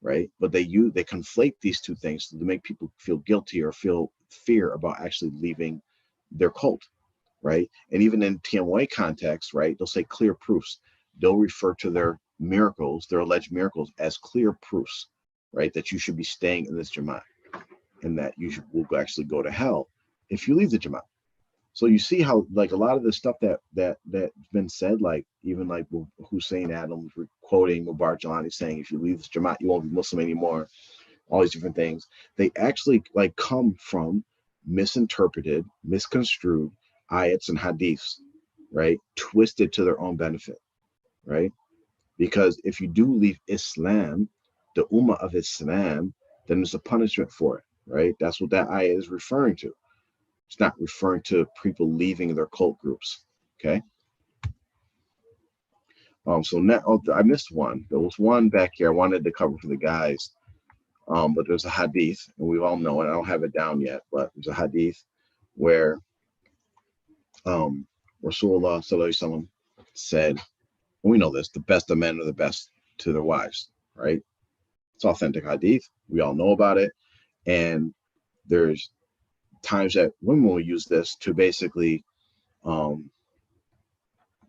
right? But they conflate these two things to make people feel guilty or feel fear about actually leaving their cult, right? And even in TMY context, right, they'll say clear proofs. They'll refer to their miracles, their alleged miracles, as clear proofs, right, that you should be staying in this Jama'at and that you will actually go to hell if you leave the Jama'at. So you see how like a lot of the stuff that's been said, like even like Hussein Adams quoting Mubarak Jalani saying, if you leave this Jamaat, you won't be Muslim anymore, all these different things, they actually like come from misinterpreted, misconstrued ayats and hadiths, right? Twisted to their own benefit, right? Because if you do leave Islam, the Ummah of Islam, then there's a punishment for it, right? That's what that ayat is referring to. It's not referring to people leaving their cult groups. Okay. So now I missed one. There was one back here I wanted to cover for the guys. But there's a hadith, and we all know it. I don't have it down yet, but there's a hadith where Rasulullah Sallallahu Alaihi Wasallam said, and we know this, the best of men are the best to their wives, right? It's authentic hadith. We all know about it. And there's times that women will use this to basically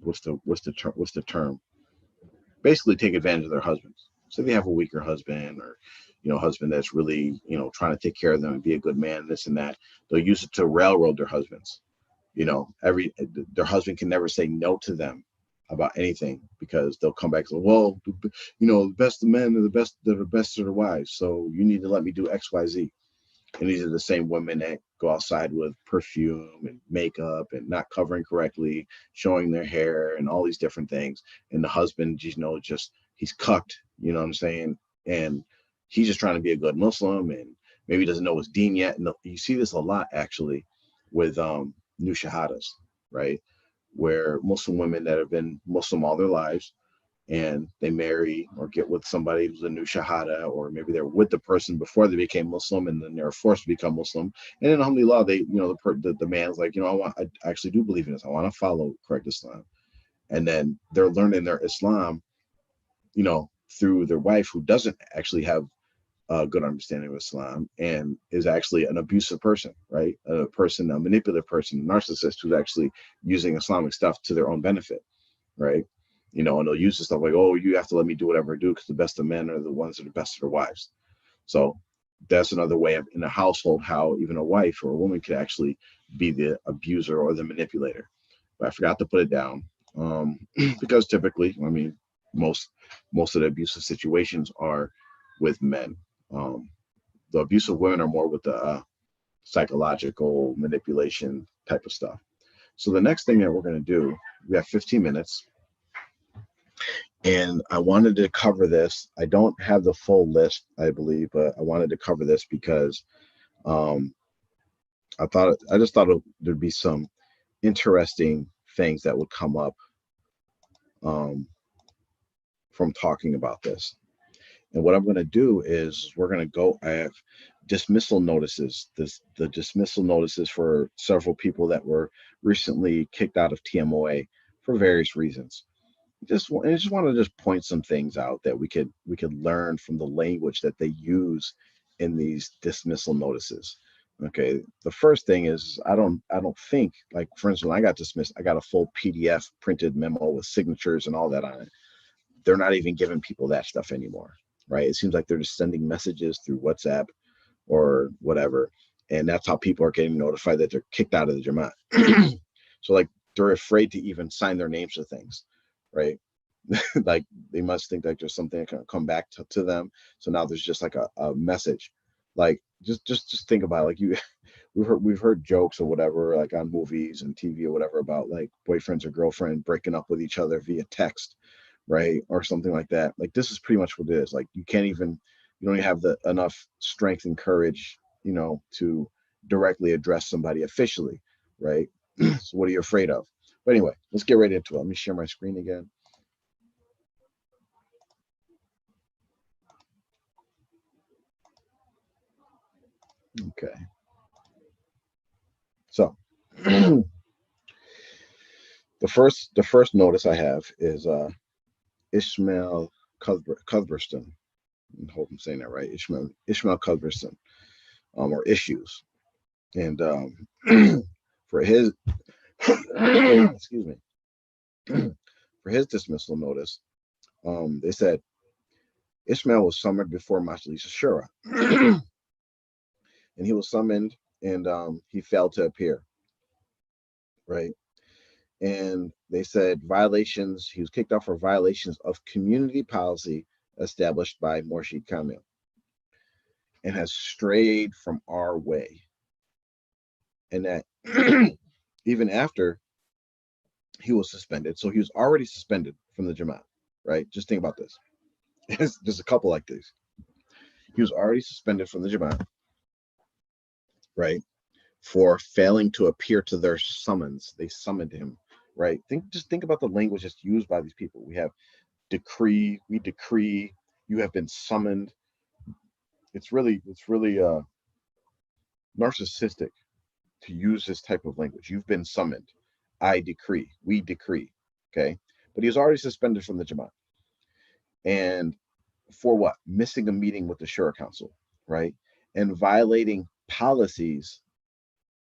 what's the term basically take advantage of their husbands. So they have a weaker husband, or husband that's really trying to take care of them and be a good man, this and that. They'll use it to railroad their husbands. Their husband can never say no to them about anything, because they'll come back and say, well, the best of men are the best of their wives, so you need to let me do XYZ. And these are the same women that go outside with perfume and makeup and not covering correctly, showing their hair and all these different things. And the husband, just he's cucked, you know what I'm saying? And he's just trying to be a good Muslim, and maybe doesn't know his deen yet. And you see this a lot actually with new shahadas, right? Where Muslim women that have been Muslim all their lives, and they marry or get with somebody who's a new shahada, or maybe they're with the person before they became Muslim, and then they're forced to become Muslim. And then alhamdulillah, they, the man's like, I actually do believe in this. I want to follow correct Islam. And then they're learning their Islam, through their wife, who doesn't actually have a good understanding of Islam and is actually an abusive person, right? A person, a manipulative person, a narcissist who's actually using Islamic stuff to their own benefit, right? You know, and they'll use the stuff like, oh, you have to let me do whatever I do because the best of men are the ones that are best of their wives. So that's another way of in a household how even a wife or a woman could actually be the abuser or the manipulator. But I forgot to put it down because typically, I mean, most most of the abusive situations are with men. Um, the abusive women are more with the psychological manipulation type of stuff. So the next thing that we're going to do, we have 15 minutes, and I wanted to cover this. I don't have the full list, I believe, but I wanted to cover this because um, I just thought there'd be some interesting things that would come up um, from talking about this. And what I'm going to do is we're going to go. I have dismissal notices. The dismissal notices for several people that were recently kicked out of TMOA for various reasons. I just want to just point some things out that we could learn from the language that they use in these dismissal notices. Okay, the first thing is I don't think, like, for instance, when I got dismissed, I got a full PDF printed memo with signatures and all that on it. They're not even giving people that stuff anymore, right? It seems like they're just sending messages through WhatsApp or whatever, and that's how people are getting notified that they're kicked out of the Jamaat. So like they're afraid to even sign their names to things, right? Like they must think like there's something that can come back to them. So now there's just like a message. Like just think about it. Like you we've heard jokes or whatever, like on movies and TV or whatever, about like boyfriends or girlfriend breaking up with each other via text, right? Or something like that. Like this is pretty much what it is. Like you don't even have the enough strength and courage, to directly address somebody officially, right? So what are you afraid of? But anyway, let's get right into it. Let me share my screen again. Okay. So the first notice I have is Ishmael Cuthbertson. I hope I'm saying that right. Ishmael Cuthbertson, or issues. And for his excuse me, for his dismissal notice, they said Ishmael was summoned before Majlis Shura, and he was summoned, and he failed to appear, right? And they said violations. He was kicked off for violations of community policy established by Morshid Kamil, and has strayed from our way. And that even after he was suspended, so he was already suspended from the Jamaat, right? Just think about this. There's a couple like these. He was already suspended from the Jamaat, right, for failing to appear to their summons. They summoned him, right? Just think about the language that's used by these people. We have decree, we decree, you have been summoned. It's really narcissistic to use this type of language. You've been summoned. I decree, we decree. Okay. But he was already suspended from the Jamaat. And for what? Missing a meeting with the Shura Council, right? And violating policies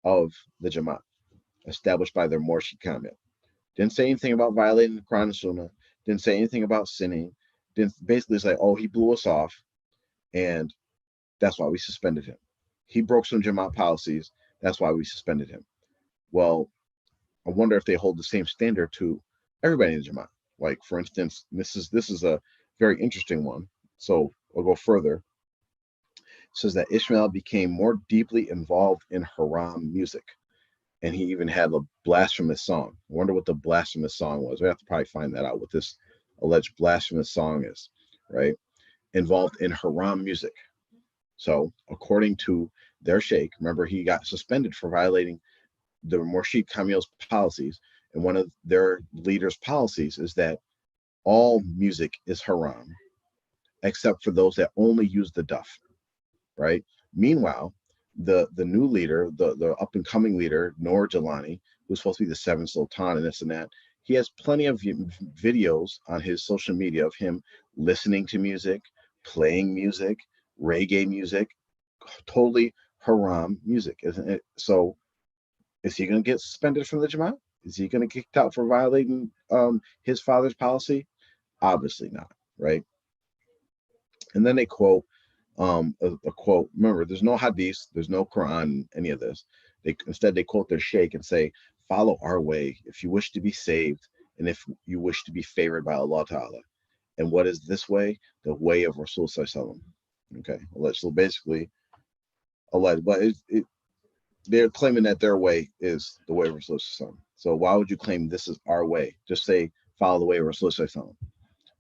of the Jamaat established by their Morshid Kamil. Didn't say anything about violating the Quran and Sunnah. Didn't say anything about sinning. Didn't basically say, oh, he blew us off, and that's why we suspended him. He broke some Jamaat policies. That's why we suspended him. Well, I wonder if they hold the same standard to everybody in the Jamaat. Like, for instance, this is a very interesting one. So I'll go further. It says that Ishmael became more deeply involved in haram music, and he even had a blasphemous song. I wonder what the blasphemous song was. We have to probably find that out, what this alleged blasphemous song is, right? Involved in haram music. So according to their sheikh, remember, he got suspended for violating the Morshid Kamil's policies, and one of their leaders' policies is that all music is haram, except for those that only use the duff, right? Meanwhile, the new leader, the up and coming leader, Noor Jalani, who's supposed to be the seventh sultan and this and that, he has plenty of videos on his social media of him listening to music, playing music, reggae music, totally haram music, isn't it? So is he going to get suspended from the Jamaat? Is he going to get kicked out for violating his father's policy? Obviously not, right? And then they quote a quote. Remember, there's no hadith, there's no Quran, any of this. Instead they quote their sheikh and say, "Follow our way if you wish to be saved, and if you wish to be favored by Allah Ta'ala." And what is this way? The way of Rasul Sallallahu. Okay, so basically, Allah, but they're claiming that their way is the way of Rasul Sallallahu. So why would you claim this is our way? Just say follow the way of Rasul Sallallahu.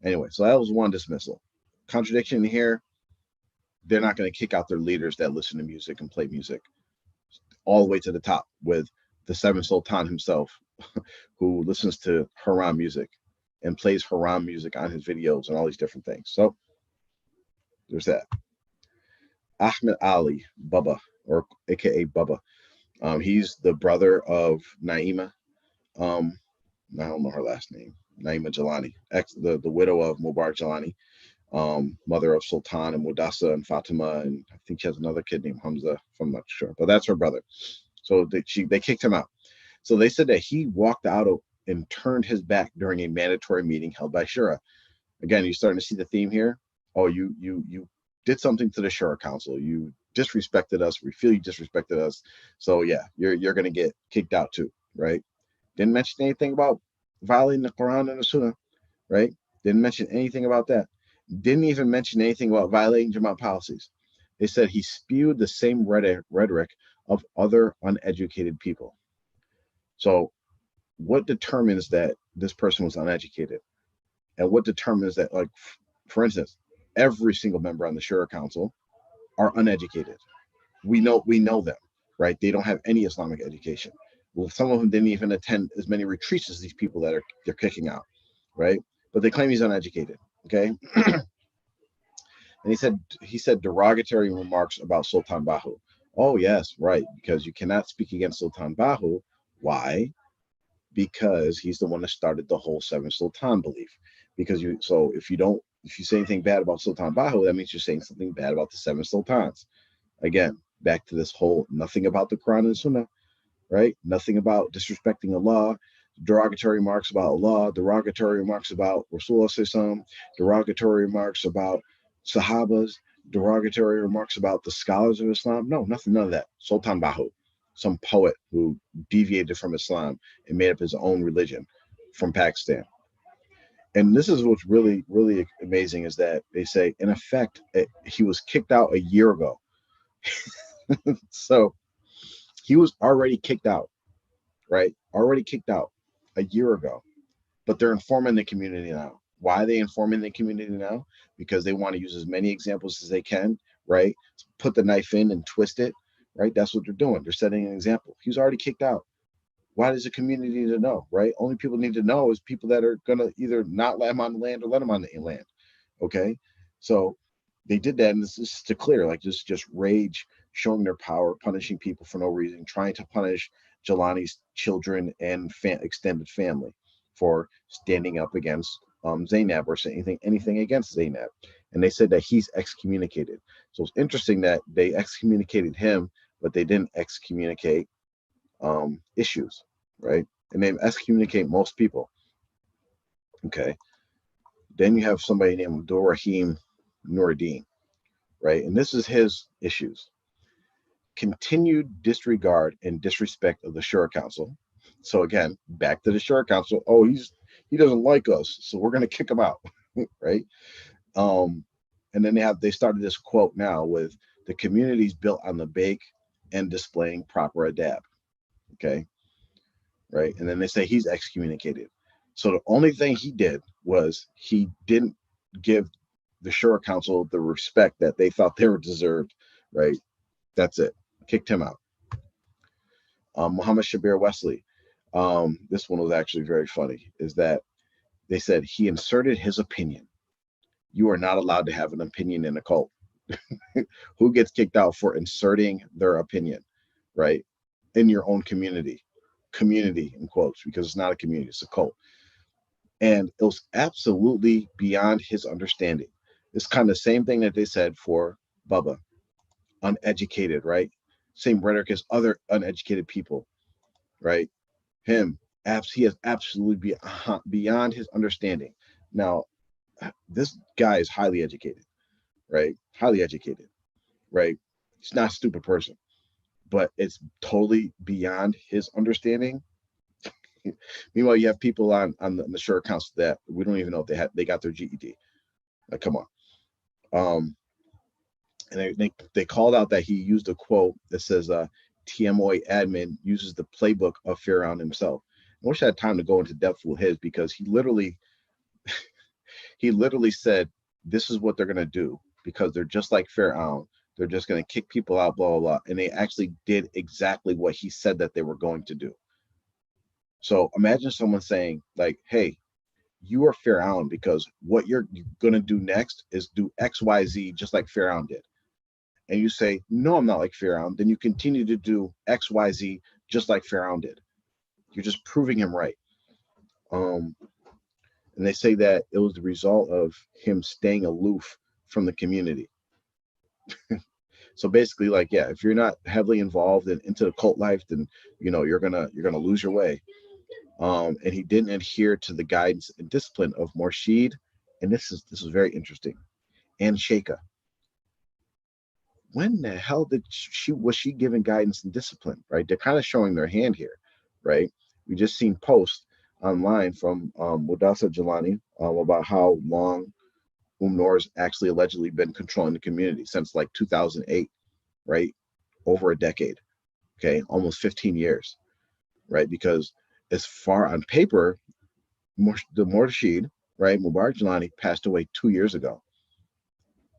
Anyway, so that was one dismissal. Contradiction here. They're not going to kick out their leaders that listen to music and play music all the way to the top with the seventh Sultan himself, who listens to haram music and plays haram music on his videos and all these different things. So there's that. Ahmed Ali Baba, or AKA Baba. He's the brother of Naima. I don't know her last name. Naima Jalani, the widow of Mubarak Jalani. Mother of Sultan and Mudassa and Fatima, and I think she has another kid named Hamza, if I'm not sure, but that's her brother. So they kicked him out. So they said that he walked out and turned his back during a mandatory meeting held by Shura. Again, you're starting to see the theme here. Oh, you did something to the Shura Council. You disrespected us. We feel you disrespected us. So yeah, you're gonna get kicked out too, right? Didn't mention anything about violating the Quran and the Sunnah, right? Didn't mention anything about that. Didn't even mention anything about violating Jamaat policies. They said he spewed the same rhetoric of other uneducated people. So what determines that this person was uneducated? And what determines that, like, for instance, every single member on the Shura Council are uneducated. We know them, right? They don't have any Islamic education. Well, some of them didn't even attend as many retreats as these people that they're kicking out, right? But they claim he's uneducated. Okay. And he said derogatory remarks about Sultan Bahu. Oh yes, right, because you cannot speak against Sultan Bahu. Why? Because he's the one that started the whole seven Sultan belief. Because if you say anything bad about Sultan Bahu, that means you're saying something bad about the seven sultans. Again, back to this whole nothing about the Quran and Sunnah, right? Nothing about disrespecting Allah, derogatory remarks about Allah, derogatory remarks about Rasulullah, derogatory remarks about Sahabas, derogatory remarks about the scholars of Islam. No, none of that. Sultan Bahu, some poet who deviated from Islam and made up his own religion from Pakistan. And this is what's really, really amazing, is that they say, in effect, he was kicked out a year ago. So he was already kicked out, right? Already kicked out a year ago. But they're informing the community now. Why are they informing the community now? Because they want to use as many examples as they can, right? Put the knife in and twist it, right? That's what they're doing. They're setting an example. He was already kicked out. Why does the community need to know, right? Only people need to know is people that are going to either not let him on the land or let him on the land, okay? So they did that, and this is to clear, like, just rage, showing their power, punishing people for no reason, trying to punish Jelani's children and extended family for standing up against Zainab or saying anything against Zainab. And they said that he's excommunicated. So it's interesting that they excommunicated him, but they didn't excommunicate issues, right? And they excommunicate most people. Okay. Then you have somebody named Abdul Rahim Nuruddin, right? And this is his issues. Continued disregard and disrespect of the Shura Council. So again, back to the Shura Council. Oh, he doesn't like us, so we're going to kick him out, right? And then they started this quote now with the communities built on the bake and displaying proper adab. Okay, right? And then they say he's excommunicated. So the only thing he did was he didn't give the Shura Council the respect that they thought they were deserved, right? That's it. Kicked him out. Muhammad Shabir Wesley. This one was actually very funny, is that they said he inserted his opinion. You are not allowed to have an opinion in a cult. Who gets kicked out for inserting their opinion, right? In your own community in quotes, because it's not a community, it's a cult. And it was absolutely beyond his understanding. It's kind of the same thing that they said for Bubba, uneducated, right? Same rhetoric as other uneducated people, right? Him, he is absolutely beyond his understanding. Now, this guy is highly educated, right? Highly educated, right? He's not a stupid person, but it's totally beyond his understanding. Meanwhile, you have people on the shore accounts that we don't even know if they got their GED. Like, come on. And they called out that he used a quote that says, TMOA admin uses the playbook of Firaun himself. I wish I had time to go into depth with his, because he literally said, this is what they're going to do, because they're just like Firaun. They're just going to kick people out, blah, blah, blah. And they actually did exactly what he said that they were going to do. So imagine someone saying, like, hey, you are Firaun because what you're going to do next is do X, Y, Z, just like Firaun did. And you say, no, I'm not like Firaun. Then you continue to do X, Y, Z, just like Firaun did. You're just proving him right. And they say that it was the result of him staying aloof from the community. So basically, like, yeah, if you're not heavily involved and into the cult life, then you're gonna lose your way. And he didn't adhere to the guidance and discipline of Morshid, and this is very interesting, and Sheikha. When the hell was she given guidance and discipline? Right? They're kind of showing their hand here, right? We just seen posts online from Mudassar Jalani about how long Noor's actually allegedly been controlling the community since like 2008, right? Over a decade, okay, almost 15 years, right? Because as far on paper, the Murshid, right, Mubarak Jalani passed away 2 years ago.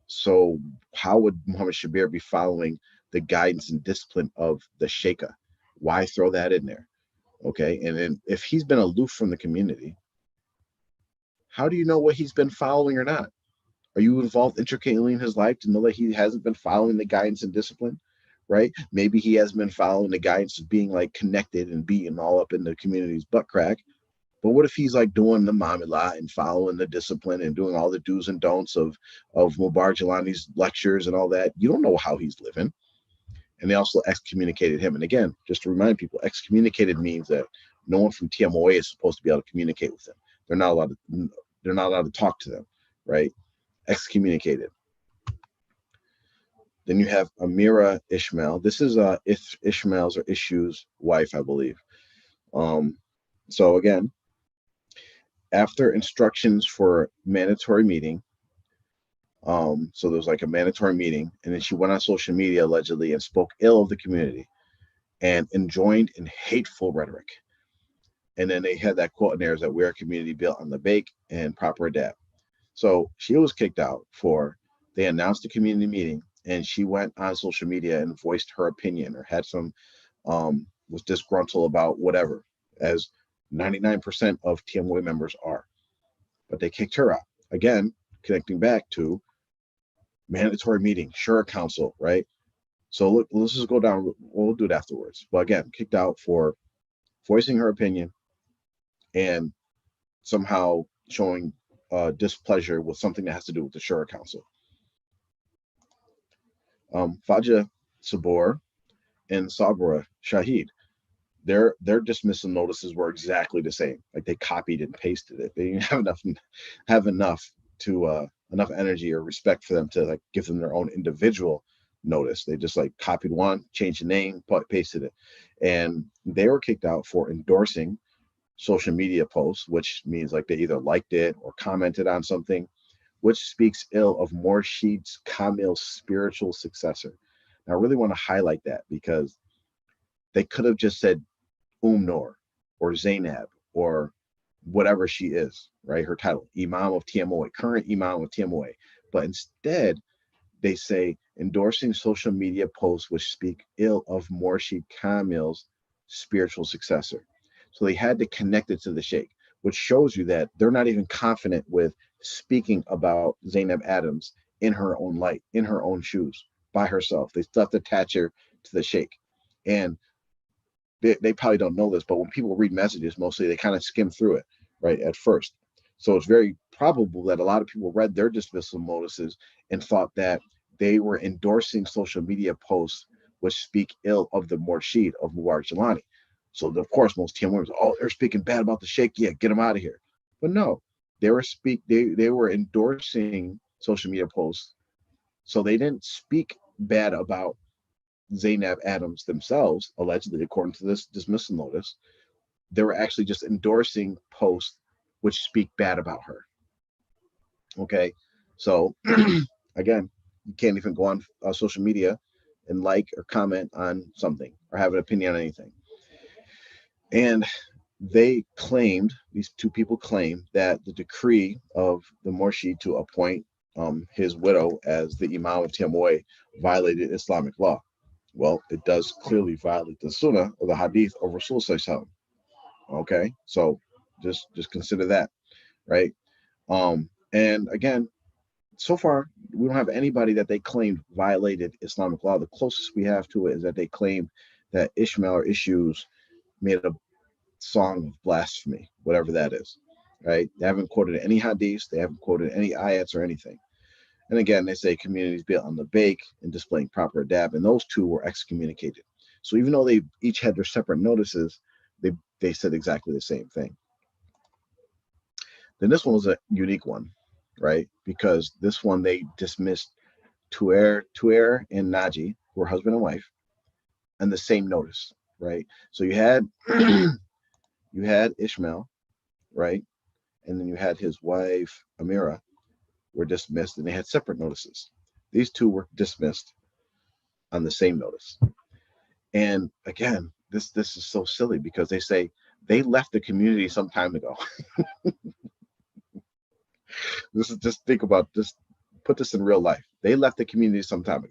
So how would Muhammad Shabir be following the guidance and discipline of the Sheikha? Why throw that in there? Okay, and then if he's been aloof from the community, how do you know what he's been following or not? Are you involved intricately in his life to know that he hasn't been following the guidance and discipline? Right? Maybe he hasn't been following the guidance of being like connected and being all up in the community's butt crack. But what if he's like doing the Mamilat and following the discipline and doing all the do's and don'ts of Mubarak Jalani's lectures and all that? You don't know how he's living. And they also excommunicated him. And again, just to remind people, excommunicated means that no one from TMOA is supposed to be able to communicate with them. They're not allowed to talk to them, right? Excommunicated. Then you have Amira Ishmael. This is Ishmael's or Ishu's wife, I believe. So again, after instructions for mandatory meeting, so there was like a mandatory meeting, and then she went on social media allegedly and spoke ill of the community and enjoined in hateful rhetoric. And then they had that quote in there, is that we're a community built on the bake and proper adapt. So she was kicked out they announced the community meeting, and she went on social media and voiced her opinion or had some, was disgruntled about whatever, as 99% of TMOA members are. But they kicked her out. Again, connecting back to mandatory meeting, Shura Council, right? So look, let's just go down. We'll do it afterwards. But again, kicked out for voicing her opinion and somehow showing displeasure with something that has to do with the Shura Council. Faja Sabor and Sabra Shahid, their dismissal notices were exactly the same. Like they copied and pasted it. They didn't have enough energy or respect for them to like give them their own individual notice. They just like copied one, changed the name, pasted it, and they were kicked out for endorsing social media posts, which means like they either liked it or commented on something which speaks ill of Morshid's Kamil's spiritual successor. Now, I really want to highlight that because they could have just said Noor or Zainab or whatever she is, right? Her title, Imam of TMOA, current Imam of TMOA. But instead, they say endorsing social media posts which speak ill of Morshid Kamil's spiritual successor. So they had to connect it to the Sheikh, which shows you that they're not even confident with speaking about Zainab Adams in her own light, in her own shoes, by herself. They still have to attach her to the Sheikh. And they probably don't know this, but when people read messages, mostly they kind of skim through it, right, at first. So it's very probable that a lot of people read their dismissal notices and thought that they were endorsing social media posts which speak ill of the Murshid of Mubarak Jelani. So of course most TM oh, they're speaking bad about the Sheikh, yeah, get them out of here. But no, they were endorsing social media posts. So they didn't speak bad about Zainab Adams themselves, allegedly, according to this dismissal notice. They were actually just endorsing posts which speak bad about her. Okay, so again, you can't even go on social media and like or comment on something or have an opinion on anything. And they claimed, these two people claimed, that the decree of the Murshid to appoint his widow as the Imam of Tiamoy violated Islamic law. Well, it does clearly violate the Sunnah or the Hadith of Rasul Sallallahu. Okay, so just consider that, right? And again, so far we don't have anybody that they claimed violated Islamic law. The closest we have to it is that they claimed that Ishmael or Issues made a song of blasphemy, whatever that is, right? They haven't quoted any hadiths, they haven't quoted any ayats or anything. And again, they say communities built on the bake and displaying proper adab, and those two were excommunicated. So even though they each had their separate notices, they said exactly the same thing. Then this one was a unique one, right? Because this one they dismissed Tuer and Naji, who were husband and wife, and the same notice, right? So you had you had Ishmael, right? And then you had his wife Amira were dismissed, and they had separate notices. These two were dismissed on the same notice. And again, this is so silly because they say they left the community some time ago. This is, just think about this, put this in real life. They left the community some time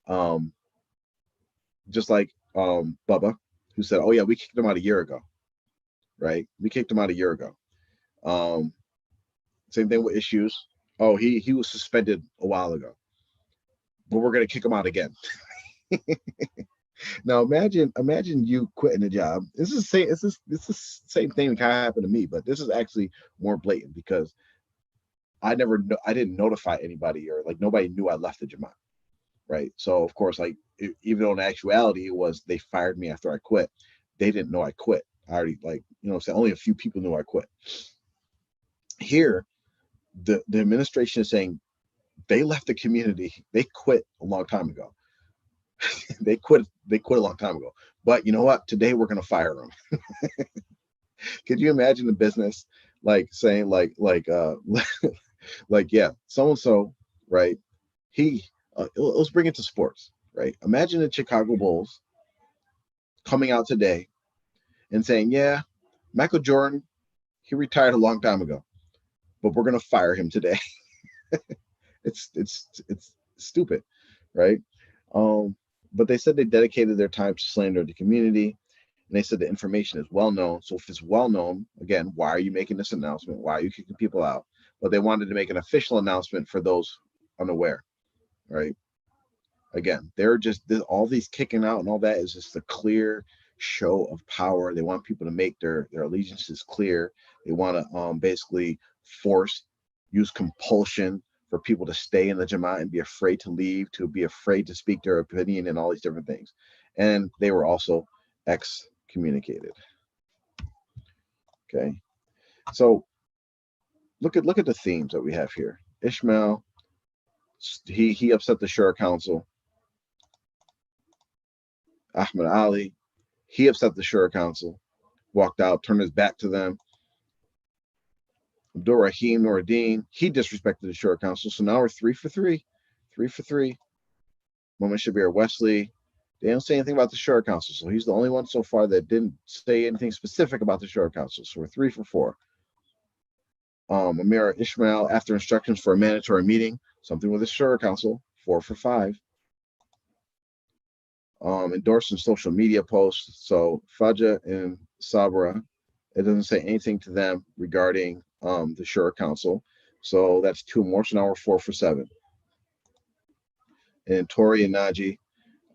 ago. Just like Bubba, who said, oh yeah, we kicked him out a year ago, right? We kicked him out a year ago. Same thing with Issues. Oh, he was suspended a while ago, but we're gonna kick him out again. Now imagine you quitting a job. This is the same thing that kind of happened to me, but this is actually more blatant because I didn't notify anybody, or like nobody knew I left the Jamaat, right? So of course, like even though in actuality it was they fired me after I quit, they didn't know I quit. I already, like, you know what I'm saying, only a few people knew I quit. Here, the administration is saying they left the community, they quit a long time ago. they quit a long time ago. But you know what? Today we're gonna fire them. Could you imagine the business like saying like yeah, so and so, right? Let's bring it to sports, right? Imagine the Chicago Bulls coming out today and saying, yeah, Michael Jordan, he retired a long time ago, but we're gonna fire him today. It's stupid, right? But they said they dedicated their time to slander the community, and they said the information is well known. So if it's well known, again, why are you making this announcement? Why are you kicking people out? But they wanted to make an official announcement for those unaware, right? Again, they're just all these kicking out and all that is just a clear show of power. They want people to make their allegiances clear. They want to basically use compulsion for people to stay in the Jamaat and be afraid to leave, to be afraid to speak their opinion, and all these different things. And they were also excommunicated. Okay, so look at the themes that we have here. Ishmael, he upset the Shura Council. Ahmed Ali, he upset the Shura Council, walked out, turned his back to them. Abdul Rahim Noureddin, he disrespected the Shura Council. So now we're 3 for 3. 3 for 3. Mohammed Shabir Wesley, they don't say anything about the Shura Council. So he's the only one so far that didn't say anything specific about the Shura Council. So we're 3 for 4. Amira Ishmael, after instructions for a mandatory meeting, something with the Shura Council, 4 for 5. Endorsing social media posts. So Fajr and Sabra, it doesn't say anything to them regarding the Shura Council. So that's 2 more. So now we're 4 for 7. And Tori and Naji,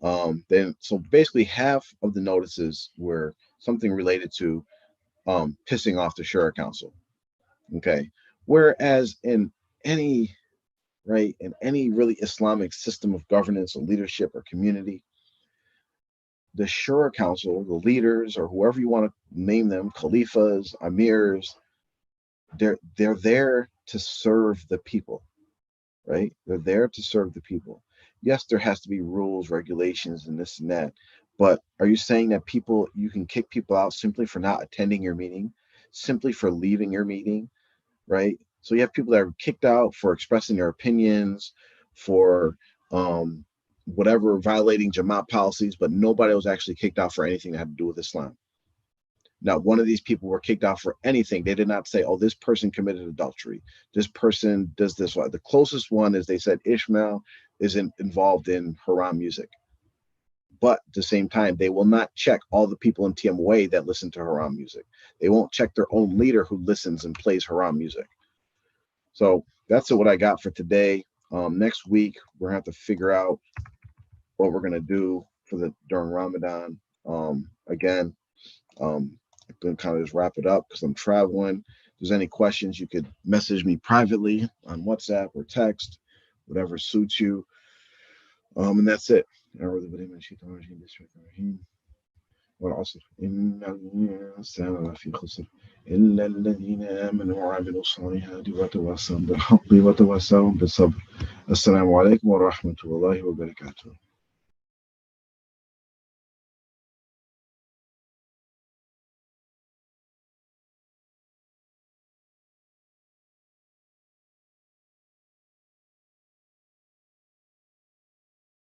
so basically half of the notices were something related to pissing off the Shura Council. Okay. Whereas in any right? In any really Islamic system of governance or leadership or community, the Shura Council, the leaders, or whoever you want to name them, Khalifas, Amirs, they're there to serve the people, right? They're there to serve the people. Yes, there has to be rules, regulations, and this and that. But are you saying that you can kick people out simply for not attending your meeting, simply for leaving your meeting, right? So you have people that are kicked out for expressing their opinions, for whatever, violating Jamaat policies, but nobody was actually kicked out for anything that had to do with Islam. Not one of these people were kicked out for anything. They did not say, oh, this person committed adultery. This person does this. The closest one is they said Ishmael isn't involved in haram music. But at the same time, they will not check all the people in TMOA that listen to haram music. They won't check their own leader who listens and plays haram music. So that's what I got for today. Next week, we're going to have to figure out what we're going to do during Ramadan. Again, I'm going to kind of just wrap it up because I'm traveling. If there's any questions, you could message me privately on WhatsApp or text, whatever suits you. And that's it. والعصر إن الإنسان لفي خسر إلا الذين آمنوا وعملوا الصالحات وتواصوا بالحق وتواصوا بالصبر. السلام عليكم ورحمة الله وبركاته.